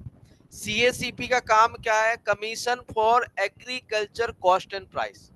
सीएसीपी का काम क्या है? Commission for agriculture cost and price.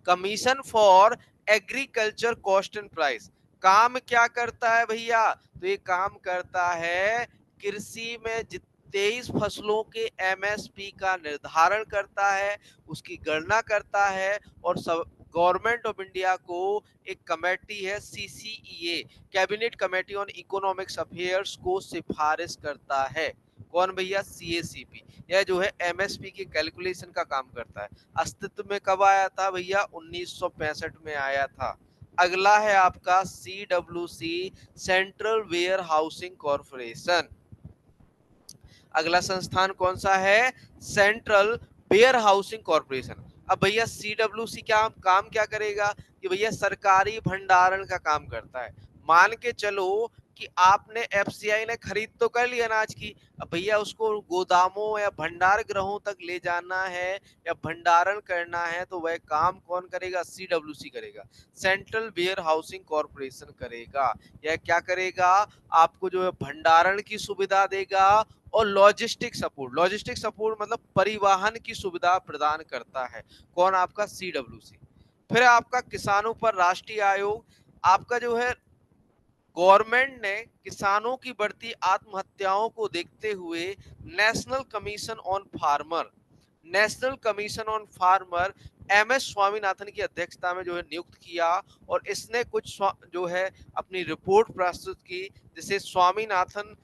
Commission for agriculture cost and price काम क्या करता है भैया? तो ये काम करता है कृषि में 23 फसलों के एमएसपी का निर्धारण करता है, उसकी गणना करता है और सब गवर्नमेंट ऑफ इंडिया को एक कमेटी है CCEA, cabinet committee on economics affairs, को सिफारिश करता है। कौन भैया? सीएसीपी। यह जो है एमएसपी की कैलकुलेशन का काम करता है। अस्तित्व में कब आया था भैया? 1965 में आया था। अगला है आपका CWC, central warehousing corporation. अगला संस्थान कौन सा है? Central warehousing corporation. अब भैया सीडब्ल्यूसी क्या काम क्या करेगा? कि भैया सरकारी भंडारण का काम करता है। मान के चलो कि आपने एफसीआई ने खरीद तो कर ली अनाज की, अब भैया उसको गोदामों या भंडार गृहों तक ले जाना है या भंडारण करना है, तो वह काम कौन करेगा? सीडब्ल्यूसी करेगा, सेंट्रल वेयर हाउसिंग कॉर्पोरेशन करेगा। यह क्या करेगा? आपको जो है भंडारण की सुविधा देगा और लॉजिस्टिक सपोर्ट मतलब परिवहन की सुविधा प्रदान करता है। कौन? आपका सीडब्ल्यूसी। फिर आपका किसानों पर राष्ट्रीय आयोग, आपका जो है गवर्नमेंट ने किसानों की बढ़ती आत्महत्याओं को देखते हुए national commission on farmer MS Swaminathan की अध्यक्षता में जो है नियुक्त किया और इसने कुछ जो है अपनी रिपोर्ट प्रस्तुत की, जिसे स्वामीनाथन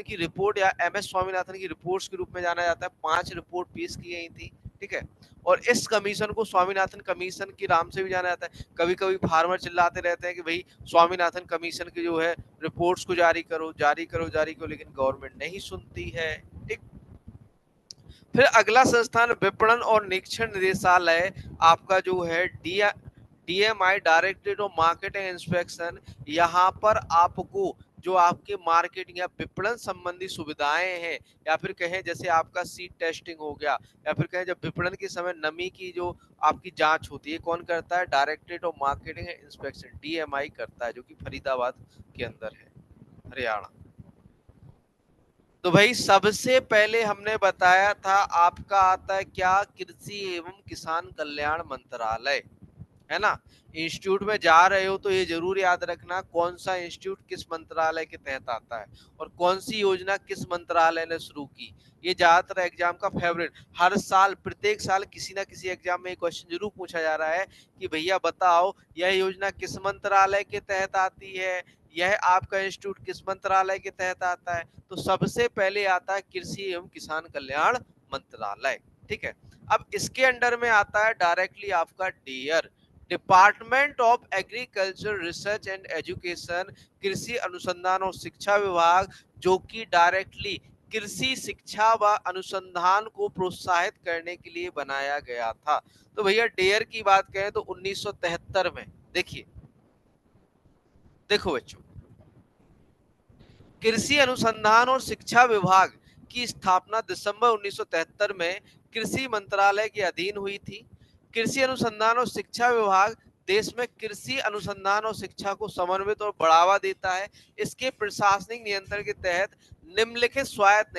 की रिपोर्ट या एमएस स्वामीनाथन की रिपोर्ट्स के रूप में जाना जाता है। 5 रिपोर्ट पेश की गई थी। ठीक है, और इस कमीशन को स्वामीनाथन कमीशन के नाम से भी जाना जाता है। कभी कभी फार्मर चिल्लाते रहते हैं कि भाई स्वामीनाथन कमीशन की जो है रिपोर्ट्स को जारी करो, लेकिन गवर्नमेंट नहीं सुनती है। ठीक, फिर अगला संस्थान विपणन और निरीक्षण निदेशालय, आपका जो है DMI, directorate of marketing inspection. यहाँ पर आपको जो आपके मार्केटिंग या विपणन संबंधी सुविधाएं हैं, या फिर कहें जैसे आपका सीड टेस्टिंग हो गया, या फिर कहें जब विपणन के समय नमी की जो आपकी जांच होती है, कौन करता है? Directorate of marketing inspection, DMI करता है, जो कि फरीदाबाद के अंदर है, हरियाणा। तो भाई सबसे पहले हमने बताया था आपका आता है क्या? कृषि एवं किसान कल्याण मंत्रालय, है ना। इंस्टीट्यूट में जा रहे हो तो ये जरूर याद रखना कौन सा इंस्टीट्यूट किस मंत्रालय के तहत आता है और कौन सी योजना किस मंत्रालय ने शुरू की। ये ज्यादातर एग्जाम का फेवरेट, हर साल प्रत्येक साल किसी ना किसी एग्जाम में क्वेश्चन जरूर पूछा जा रहा है कि भैया बताओ यह योजना किस मंत्रालय के तहत आती है, यह आपका इंस्टीट्यूट किस मंत्रालय के तहत आता है। तो सबसे पहले आता है कृषि एवं किसान कल्याण मंत्रालय। ठीक है, अब इसके अंडर में आता है डायरेक्टली आपका DARE, department of agriculture research and education, कृषि अनुसंधान और शिक्षा विभाग, जो कि डायरेक्टली कृषि शिक्षा व अनुसंधान को प्रोत्साहित करने के लिए बनाया गया था। तो भैया डेयर की बात करें तो 1973 में, देखो बच्चों, कृषि अनुसंधान और शिक्षा विभाग की स्थापना दिसंबर 1973 में कृषि मंत्रालय के अधीन हुई थी। कृषि अनुसंधान और शिक्षा विभाग देश में कृषि अनुसंधान और शिक्षा को समन्वित और बढ़ावा देता है। इसके प्रशासनिक नियंत्रण के तहत निम्नलिखित स्वायत्त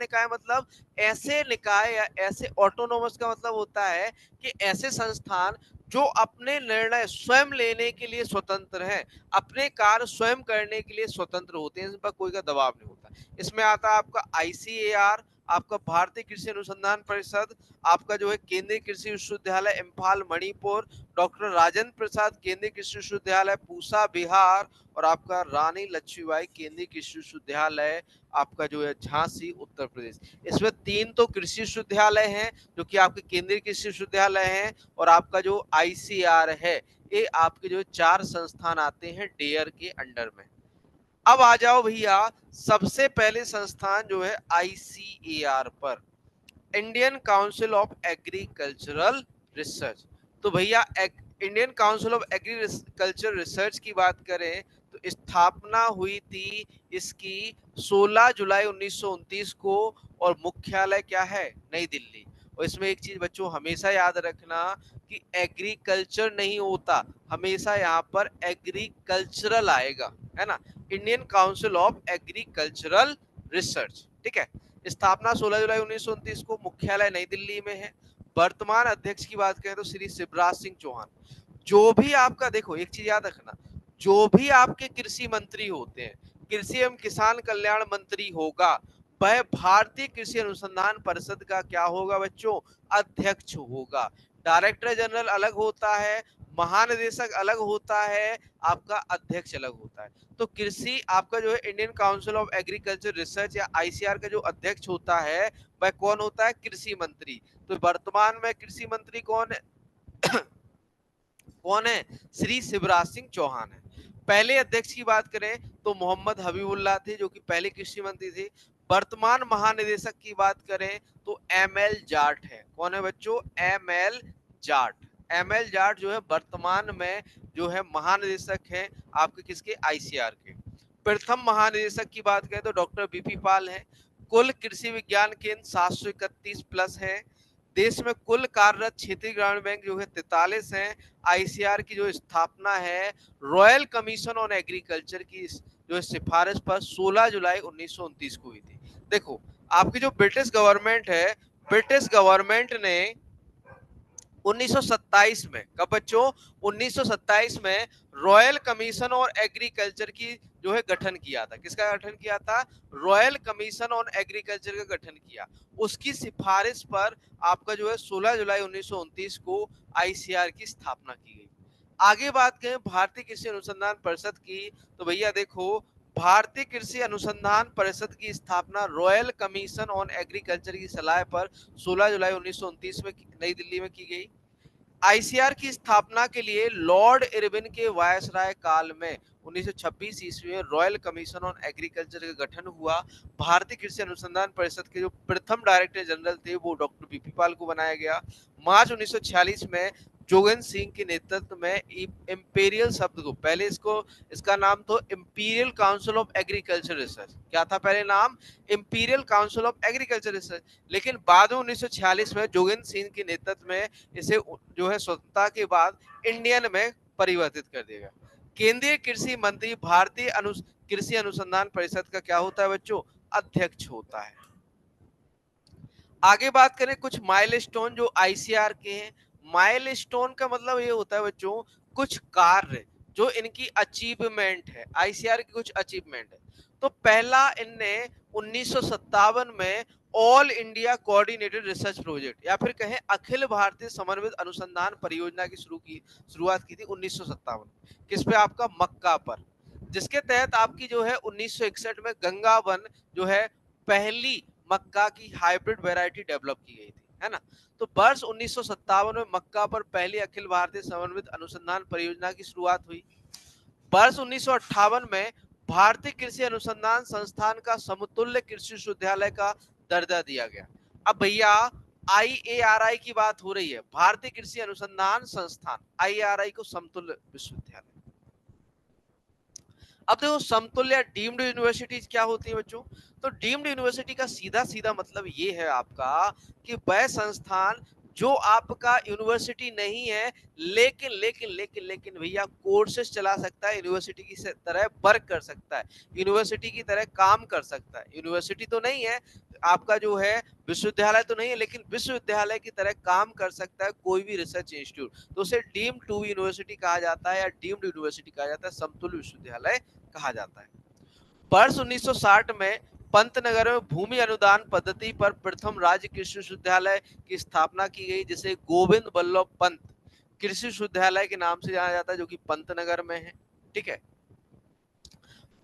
निकाय मतलब ऐसे निकाय या ऐसे ऑटोनोमस का मतलब होता है कि ऐसे संस्थान जो अपने निर्णय स्वयं लेने के लिए स्वतंत्र हैं, अपने कार्य स्वयं करने के लिए स्वतंत्र होते हैं, इन पर कोई का दबाव नहीं होता। इसमें आता है आपका आईसीएआर, आपका भारतीय कृषि अनुसंधान परिषद, आपका जो है केंद्रीय कृषि विश्वविद्यालय इम्फाल मणिपुर, डॉक्टर राजेंद्र प्रसाद केंद्रीय कृषि विश्वविद्यालय पूसा बिहार, और आपका रानी लक्ष्मीबाई केंद्रीय कृषि विश्वविद्यालय आपका जो है झांसी उत्तर प्रदेश। इसमें 3 तो कृषि विश्वविद्यालय हैं जो कि आपके केंद्रीय कृषि विश्वविद्यालय हैं, और आपका जो आईसीआर है ये आपके जो 4 संस्थान आते हैं डेयर के अंडर में। अब आ जाओ भैया सबसे पहले संस्थान जो है आईसीएआर पर, Indian council of agricultural research. तो भैया Indian council of agriculture research की बात करें तो स्थापना हुई थी इसकी 16 जुलाई 1929 को, और मुख्यालय क्या है नई दिल्ली। और इसमें एक चीज बच्चों हमेशा याद रखना कि एग्रीकल्चर नहीं होता, हमेशा यहाँ पर एग्रीकल्चरल आएगा, है ना। Indian council of agricultural research, ठीक है। स्थापना 16 जुलाई 1929 को, मुख्यालय नई दिल्ली में है। वर्तमान अध्यक्ष की बात करें तो श्री शिवराज सिंह चौहान। जो भी आपका देखो एक चीज याद रखना, जो भी आपके कृषि मंत्री होते हैं, कृषि एवं किसान कल्याण मंत्री होगा, वह भारतीय कृषि अनुसंधान परिषद का क्या होगा बच्चों, अध्यक्ष होगा। डायरेक्टर जनरल अलग होता है, महानिदेशक अलग होता है, आपका अध्यक्ष अलग होता है। तो कृषि आपका जो है Indian council of agriculture research या आईसीआर का जो अध्यक्ष होता है वह कौन होता है, कृषि मंत्री। तो वर्तमान में कृषि मंत्री कौन है कौन है, श्री शिवराज सिंह चौहान है। पहले अध्यक्ष की बात करें तो मोहम्मद हबीबुल्लाह थे जो कि पहले कृषि मंत्री थे। वर्तमान महानिदेशक की बात करें तो एमएल जाट है। कौन है बच्चों, एमएल जाट। एमएल जाट जो है वर्तमान में जो है महानिदेशक है आपके किसके, आईसीआर के। प्रथम महानिदेशक की बात करें तो डॉक्टर बीपी पाल है। कुल कृषि विज्ञान केंद्र 731 प्लस है। देश में कुल कार्यरत क्षेत्रीय ग्रामीण बैंक जो है 43 हैं। आईसीआर की जो स्थापना है रॉयल कमीशन ऑन एग्रीकल्चर की जो सिफारिश पर 16 जुलाई 1929 को हुई थी। देखो आपकी जो ब्रिटिश गवर्नमेंट है, ब्रिटिश गवर्नमेंट ने 1927 में, कब बच्चों, 1927 में रॉयल कमीशन और एग्रीकल्चर की जो है गठन किया था। किसका गठन किया था, रॉयल कमीशन ऑन एग्रीकल्चर का गठन किया। उसकी सिफारिश पर आपका जो है 16 जुलाई 1929 को आईसीआर की स्थापना की गई। आगे बात करें भारतीय कृषि अनुसंधान परिषद की, तो भैया देखो भारतीय कृषि अनुसंधान परिषद की स्थापना रॉयल कमीशन ऑन एग्रीकल्चर की सलाह पर 16 जुलाई 1929 में नई दिल्ली में की गई। आईसीआर की स्थापना के लिए लॉर्ड इरविन के वायसराय काल में 1926 ईस्वी में रॉयल कमीशन ऑन एग्रीकल्चर का गठन हुआ। भारतीय कृषि अनुसंधान परिषद के जो प्रथम डायरेक्टर जनरल थे वो डॉक्टर बीपी पाल को बनाया गया। मार्च 1946 में जोगेंद्र सिंह के नेतृत्व में इंपीरियल शब्द को, पहले इसका नाम तो imperial council of agriculture research, क्या था पहले नाम, imperial council of agriculture research, लेकिन बाद में 1946 में जोगेंद्र सिंह के नेतृत्व में इसे जो है स्वतंत्रता के बाद इंडियन में परिवर्तित कर दिया गया। केंद्रीय कृषि मंत्री भारतीय कृषि अनुसंधान परिषद का क्या होता है बच्चों, अध्यक्ष होता है। आगे बात करें कुछ माइलस्टोन जो आईसीआर के हैं। माइलस्टोन का मतलब ये होता है बच्चों कुछ कार्य जो इनकी अचीवमेंट है, आईसीआर की कुछ अचीवमेंट है। तो पहला इनने 1957 में all India coordinated research project या फिर कहें अखिल भारतीय समन्वित अनुसंधान परियोजना की शुरुआत की थी 1957। किस पे, आपका मक्का पर, जिसके तहत आपकी जो है 1961 में गंगा वन जो है पहली मक्का की हाइब्रिड वैरायटी डेवलप की गई थी, है ना। तो वर्ष 1957 में मक्का पर पहली अखिल भारतीय समन्वित अनुसंधान परियोजना की शुरुआत हुई। वर्ष 1958 में भारतीय कृषि अनुसंधान संस्थान का समतुल्य कृषि विश्वविद्यालय का दर्जा दिया गया। अब भैया आईएआरआई की बात हो रही है, भारतीय कृषि अनुसंधान संस्थान, आईएआरआई को समतुल्य विश्वविद्यालय। अब देखो समतुल्य डीम्ड यूनिवर्सिटीज क्या होती है बच्चों, तो डीम्ड यूनिवर्सिटी का सीधा सीधा मतलब ये है आपका कि वह संस्थान जो आपका यूनिवर्सिटी नहीं है, लेकिन लेकिन लेकिन लेकिन भैया कोर्सेज चला सकता है, यूनिवर्सिटी की तरह वर्क कर सकता है, यूनिवर्सिटी की तरह काम कर सकता है। यूनिवर्सिटी तो नहीं है आपका, जो है विश्वविद्यालय तो नहीं है, लेकिन विश्वविद्यालय की तरह काम कर सकता है कोई भी रिसर्च इंस्टीट्यूट, तो उसे डीम्ड टू यूनिवर्सिटी कहा जाता है या डीम्ड यूनिवर्सिटी कहा जाता है, समतुल्य विश्वविद्यालय कहा जाता है। वर्ष 1960 में पंतनगर में भूमि अनुदान पद्धति पर प्रथम राज्य कृषि विश्वविद्यालय की स्थापना की गई, जिसे गोविंद बल्लभ पंत कृषि विश्वविद्यालय के नाम से जाना जाता है, जो कि पंतनगर में है। ठीक है।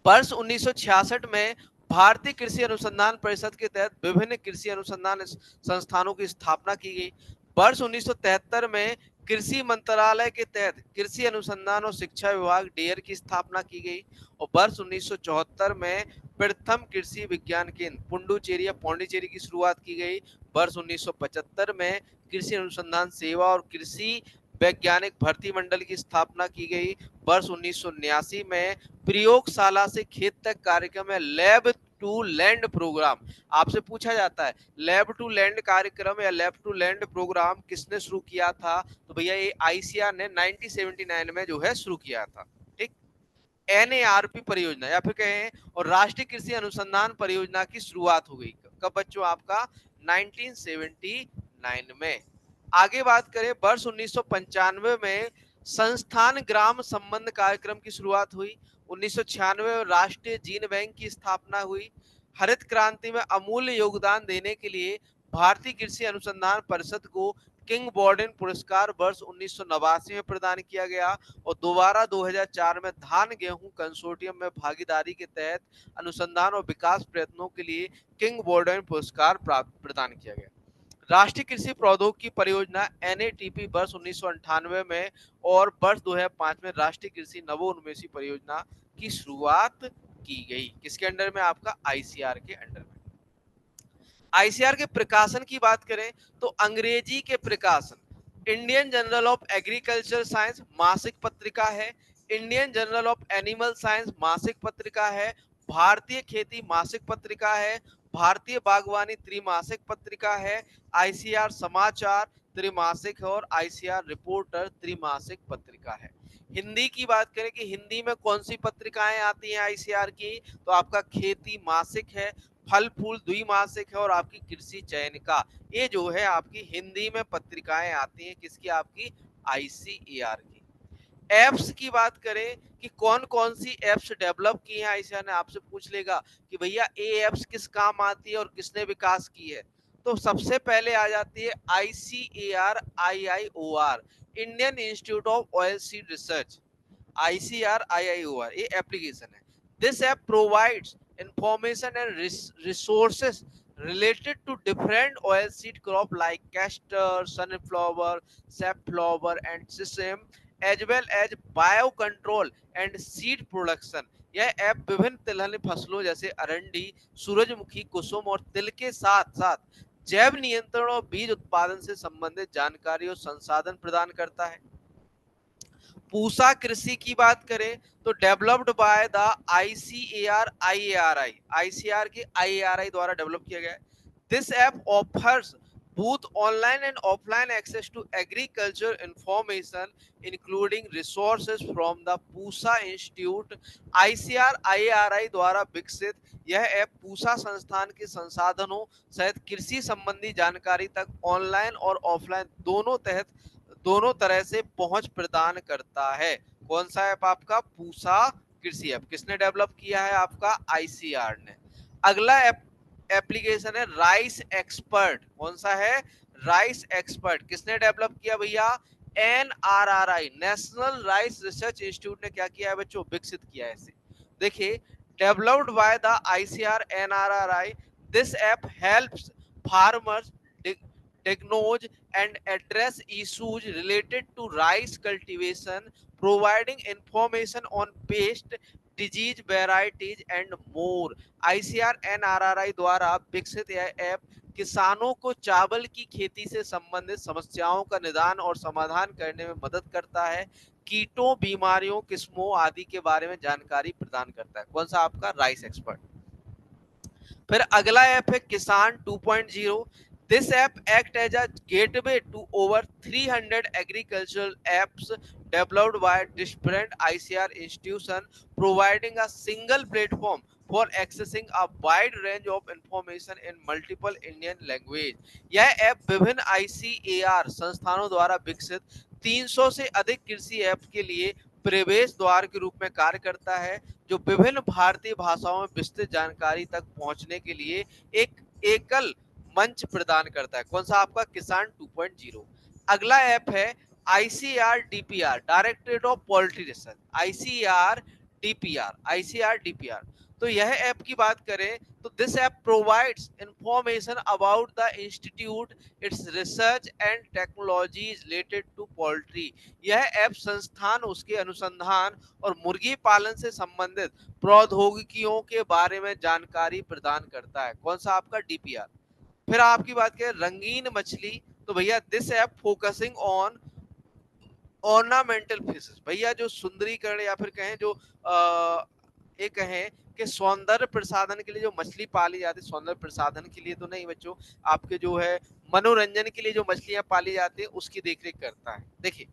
वर्ष 1966 में भारतीय कृषि अनुसंधान परिषद के तहत विभिन्न कृषि अनुसंधान संस्थानों की स्थापना की गई। वर्ष 1973 में कृषि मंत्रालय के तहत कृषि अनुसंधान और शिक्षा विभाग डेयर की स्थापना की गई और वर्ष 1974 में प्रथम कृषि विज्ञान केंद्र पुडुचेरी या पौंडीचेरी की शुरुआत की गई। वर्ष 1975 में कृषि अनुसंधान सेवा और कृषि वैज्ञानिक भर्ती मंडल की स्थापना की गई। वर्ष 1979 में प्रयोगशाला से खेत तक कार्यक्रम है लैब टू लैंड प्रोग्राम। आपसे पूछा जाता है लैब टू लैंड कार्यक्रम या लैब टू लैंड प्रोग्राम किसने शुरू किया था, तो भैया ये आईसीआर ने 1979 में जो है शुरू किया था। ठीक। एनएआरपी परियोजना या फिर कहें और राष्ट्रीय कृषि अनुसंधान परियोजना की शुरुआत हो गई कब बच्चों, आपका 1979 में। आगे बात करें वर्ष 1995 में संस्थान ग्राम संबंध कार्यक्रम की शुरुआत हुई। 1996 में राष्ट्रीय जीन बैंक की स्थापना हुई। हरित क्रांति में अमूल्य योगदान देने के लिए भारतीय कृषि अनुसंधान परिषद को किंग बॉर्डन पुरस्कार वर्ष 1989 में प्रदान किया गया और दोबारा 2004 में धान गेहूं कंसोर्टियम में भागीदारी के तहत अनुसंधान और विकास प्रयत्नों के लिए किंग बॉर्डन पुरस्कार प्रदान किया गया। राष्ट्रीय कृषि प्रौद्योगिकी परियोजना एनएटीपी वर्ष 1998 में और वर्ष 2005 में राष्ट्रीय कृषि नवोन्मेषी परियोजना की शुरुआत की गई। किसके अंडर में, आपका आईसीआर के अंडर में। आईसीआर के प्रकाशन की बात करें तो अंग्रेजी के प्रकाशन Indian journal of agriculture science मासिक पत्रिका है, Indian journal of animal science मासिक पत्रिका है, भारतीय खेती मासिक पत्रिका है, भारतीय बागवानी त्रिमासिक पत्रिका है, आईसीआर समाचार त्रिमासिक है और आईसीआर रिपोर्टर त्रिमासिक पत्रिका है। हिंदी की बात करें कि हिंदी में कौन सी पत्रिकाएं आती हैं आईसीआर की, तो आपका खेती मासिक है, फल फूल द्विमासिक है और आपकी कृषि चयनिका, ये जो है आपकी हिंदी में पत्रिकाएं आती हैं किसकी, आपकी आईसीएआर की। एप्स की बात करें कि कौन कौन सी एप्स डेवलप की हैं आईसीआर ने, आपसे पूछ लेगा कि भैया ये एप्स किस काम आती है और किसने विकास की है, तो सबसे पहले आ जाती है ICAR IIOR Indian institute of oil seed research. ICR IIOR ये एप्लीकेशन है। This app provides information and resources related to different oilseed crop like castor, sunflower, safflower and sesame as well as biocontrol and seed production। यह app विभिन्न तिलहन फसलों जैसे अरंडी, सूरजमुखी, कुसुम और तिल के साथ साथ जैव नियंत्रण और बीज उत्पादन से संबंधित जानकारी और संसाधन प्रदान करता है। पूसा कृषि की बात करें तो developed by the ICAR IARI, ICR के आईएआरआई द्वारा डेवलप किया गया है। This app offers both online and offline access to agriculture information including resources from the Pusa institute. ICR IARI द्वारा विकसित यह ऐप पूसा संस्थान के संसाधनों सहित कृषि संबंधी जानकारी तक ऑनलाइन और ऑफलाइन दोनों तरह से पहुंच प्रदान करता है। कौन सा ऐप, आपका पूसा कृषि ऐप किसने डेवलप किया है, आपका आईसीआर ने। अगला एप्लीकेशन है राइस एक्सपर्ट। कौन सा है, राइस एक्सपर्ट किसने डेवलप किया भैया, एनआरआरआई नेशनल राइस रिसर्च इंस्टीट्यूट ने क्या किया है बच्चों, विकसित किया है इसे। देखिए developed by the ICR NRRI, this app helps farmers diagnose and address issues related to rice cultivation, providing information on pest, disease varieties and more। ICR NRRI द्वारा विकसित यह ऐप किसानों को चावल की खेती से संबंधित समस्याओं का निदान और समाधान करने में मदद करता है, कीटों, बीमारियों, किस्मों आदि के बारे में जानकारी प्रदान करता है। कौन सा, आपका राइस एक्सपर्ट। फिर अगला ऐप है किसान 2.0। This app act as a gateway to over 300 agricultural apps developed by different ICR institutions, providing a single platform for accessing a wide range of information in multiple Indian language. यह app विभिन्न ICAR संस्थानों द्वारा विकसित 300 से अधिक कृषि app के लिए प्रवेश द्वार के रूप में कार्य करता है, जो विभिन्न भारतीय भाषाओं में विस्तृत जानकारी तक पहुंचने के लिए एक एकल मंच प्रदान करता है। कौन सा आपका किसान 2.0। अगला ऐप है ICR-DPR, directorate of poultry research, ICR-DPR। तो यह ऐप की बात करें तो this app provides information about the institute, its research and technologies related to poultry. यह ऐप संस्थान, उसके अनुसंधान और मुर्गी पालन से संबंधित प्रौद्योगिकियों के बारे में जानकारी प्रदान करता है। कौन सा आपका DPR। फिर आपकी बात करें रंगीन मछली, तो भैया this app focusing on ornamental fishes. भैया जो सुंदरीकरण या फिर कहें जो ये कहें कि सौंदर्य प्रसाधन के लिए जो मछली पाली जाती है, सौंदर्य प्रसाधन के लिए तो नहीं बच्चों, आपके जो है मनोरंजन के लिए जो मछलियां पाली जाती है उसकी देखरेख करता है। देखिए,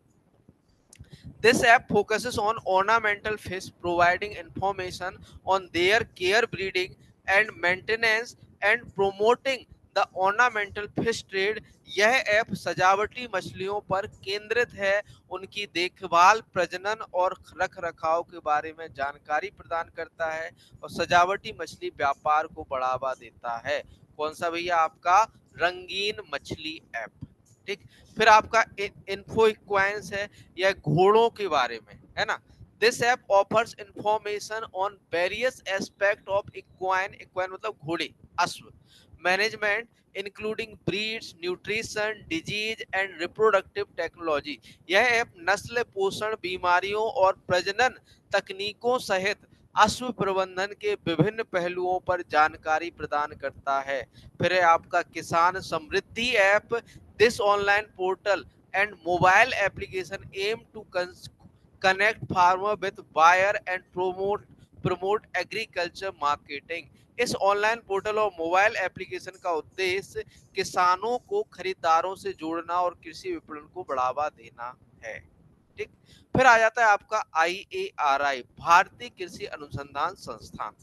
this app focuses on ornamental fish, providing information on their care, breeding and maintenance and promoting the ornamental fish trade। यह ऐप सजावटी मछलियों पर केंद्रित है, उनकी देखभाल, प्रजनन और रख रखाव के बारे में जानकारी प्रदान करता है और सजावटी मछली व्यापार को बढ़ावा देता है। कौन सा भैया आपका रंगीन मछली ऐप। ठीक। फिर आपका इन्फो इक्वाइंस है, यह घोड़ों के बारे में है ना। This app offers information on various aspect of equine, equine मतलब घोड़े, अश्व, management including breeds, nutrition, disease and reproductive technology. यह ऐप नस्ल, पोषण, बीमारियों और प्रजनन तकनीकों सहित अश्व प्रबंधन के विभिन्न पहलुओं पर जानकारी प्रदान करता है। फिर है आपका Kisan Samriddhi app. This online portal and mobile application aims to connect farmer with buyer and promote agriculture marketing. इस ऑनलाइन पोर्टल और मोबाइल एप्लीकेशन का उद्देश्य किसानों को खरीदारों से जोड़ना और कृषि विपणन को बढ़ावा देना है। ठीक। फिर आ जाता है आपका IARI, भारतीय कृषि अनुसंधान संस्थान।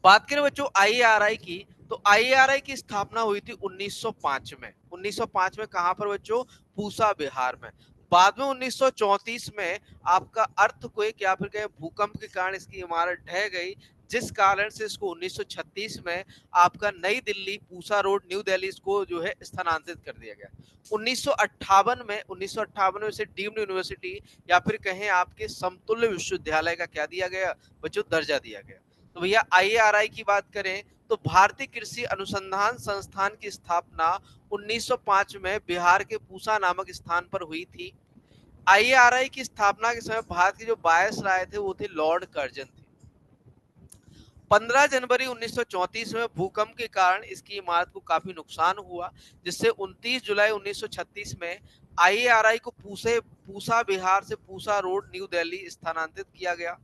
बात करें बच्चों IARI की, तो IARI की स्थापना हुई थी 1905 में। 1905 में कहां पर बच्चों, पूसा बिहार में। बाद में 1934 में आपका अर्थक्वेक या फिर कहें भूकंप के कारण इसकी इमारत ढह गई, जिस कारण से इसको 1936 में आपका नई दिल्ली पूसा रोड न्यू दिल्ली इसको जो है स्थानांतरित कर दिया गया। 1958 में इसे डीम्ड यूनिवर्सिटी या फिर कहें आपके समतुल्य विश्वविद्यालय का क्या दिया गया बच्चों, दर्जा दिया गया। तो भैया IARI की बात करें तो भारतीय कृषि अनुसंधान संस्थान की स्थापना 1905 में बिहार के पूसा नामक स्थान पर हुई थी। IARI की स्थापना के समय भारत के जो वायसराय थे वो थे लॉर्ड कर्जन थे। 15 जनवरी 1934 में भूकंप के कारण इसकी इमारत को काफी नुकसान हुआ, जिससे 29 जुलाई 1936 में IARI को पूसा बिहार से पूसा रोड न्यू दिल्ली स्थानांतरित किया गया।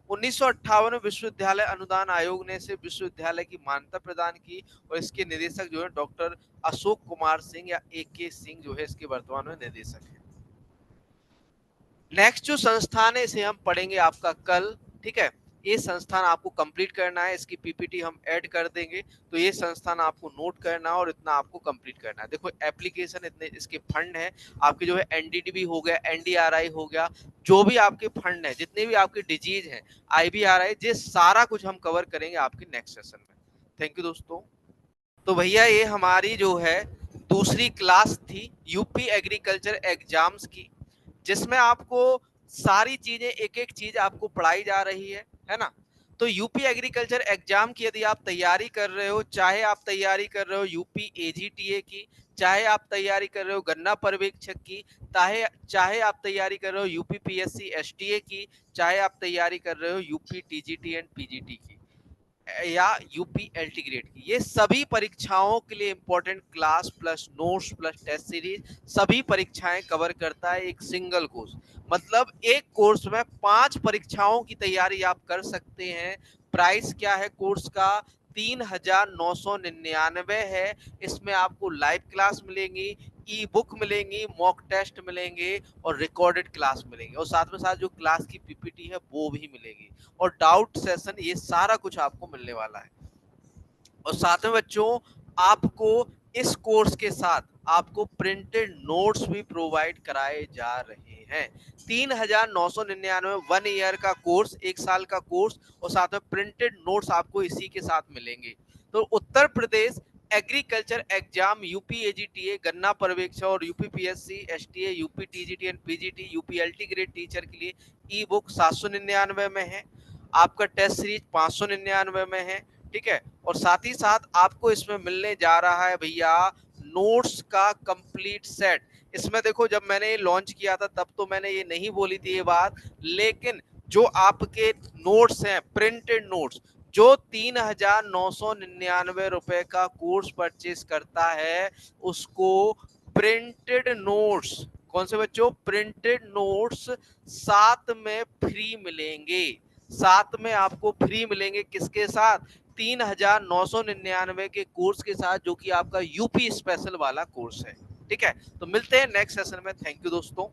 1958 में विश्वविद्यालय अनुदान आयोग ने इसे विश्वविद्यालय की मान्यता प्रदान की और इसके निदेशक जो है डॉक्टर अशोक कुमार सिंह या AK सिंह जो है इसके वर्तमान में निदेशक है। नेक्स्ट जो संस्थान है इसे हम पढ़ेंगे आपका कल। ठीक है, ये संस्थान आपको कंप्लीट करना है, इसकी PPT हम ऐड कर देंगे, तो ये संस्थान आपको नोट करना है और इतना आपको कंप्लीट करना है। देखो एप्लीकेशन इतने इसके फंड है आपके जो है NDDB हो गया, NDRI हो गया, जो भी आपके फंड है, जितने भी आपके डिजीज हैं, IBRI, ये सारा कुछ हम कवर करेंगे आपके नेक्स्ट सेशन में। थैंक यू दोस्तों। तो भैया ये हमारी जो है दूसरी क्लास थी यूपी एग्रीकल्चर एग्जाम्स की, जिसमें आपको सारी चीजें एक एक चीज आपको पढ़ाई जा रही है ना। तो यूपी एग्रीकल्चर एग्जाम की यदि आप तैयारी कर रहे हो, चाहे आप तैयारी कर रहे हो यूपी AGTA की, चाहे आप तैयारी कर रहे हो गन्ना पर्यवेक्षक की, चाहे आप तैयारी कर रहे हो यूपी PSC STA की, चाहे आप तैयारी कर रहे हो यूपी TGT एंड PGT की या यूपी LT ग्रेड की, ये सभी परीक्षाओं के लिए important class plus notes plus test series सभी परीक्षाएं कवर करता है एक सिंगल कोर्स। मतलब एक कोर्स में 5 परीक्षाओं की तैयारी आप कर सकते हैं। प्राइस क्या है कोर्स का, 3,999 है। इसमें आपको लाइव क्लास मिलेंगी, ई बुक मिलेंगी, मॉक टेस्ट मिलेंगे और रिकॉर्डेड क्लास मिलेंगे, और साथ में साथ जो क्लास की पीपीटी है वो भी मिलेगी, और डाउट सेशन, ये सारा कुछ आपको मिलने वाला है। और साथ में बच्चों, आपको इस कोर्स के साथ आपको प्रिंटेड नोट्स भी प्रोवाइड कराए जा रहे हैं। 3,999 1 ईयर का कोर्स, 1 साल का कोर्स, और साथ में प्रिंटेड नोट्स आपको इसी के साथ मिलेंगे। तो उत्तर प्रदेश एग्रीकल्चर एग्जाम, यूपीएजीटीए, गन्ना पर्यवेक्षक और UPPSC, STA, UP TGT and PGT, UPLT grade teacher के लिए ई बुक 799 में है, आपका टेस्ट सीरीज 599 में है, ठीक है। और साथ ही साथ आपको इसमें मिलने जा रहा है भैया नोट्स का कंप्लीट सेट। इसमें देखो, जब मैंने लॉन्च किया था तब तो मैंने ये नहीं बोली थी ये बात, लेकिन जो आपके नोट्स हैं, प्रिंटेड नोट्स, जो 3,999 रुपए का कोर्स परचेज करता है उसको प्रिंटेड नोट्स, कौन से बच्चों, प्रिंटेड नोट्स साथ में फ्री मिलेंगे। साथ में आपको फ्री मिलेंगे, किसके साथ, 3,999 के कोर्स के साथ, जो कि आपका यूपी स्पेशल वाला कोर्स है। ठीक है, तो मिलते हैं नेक्स्ट सेशन में। थैंक यू दोस्तों।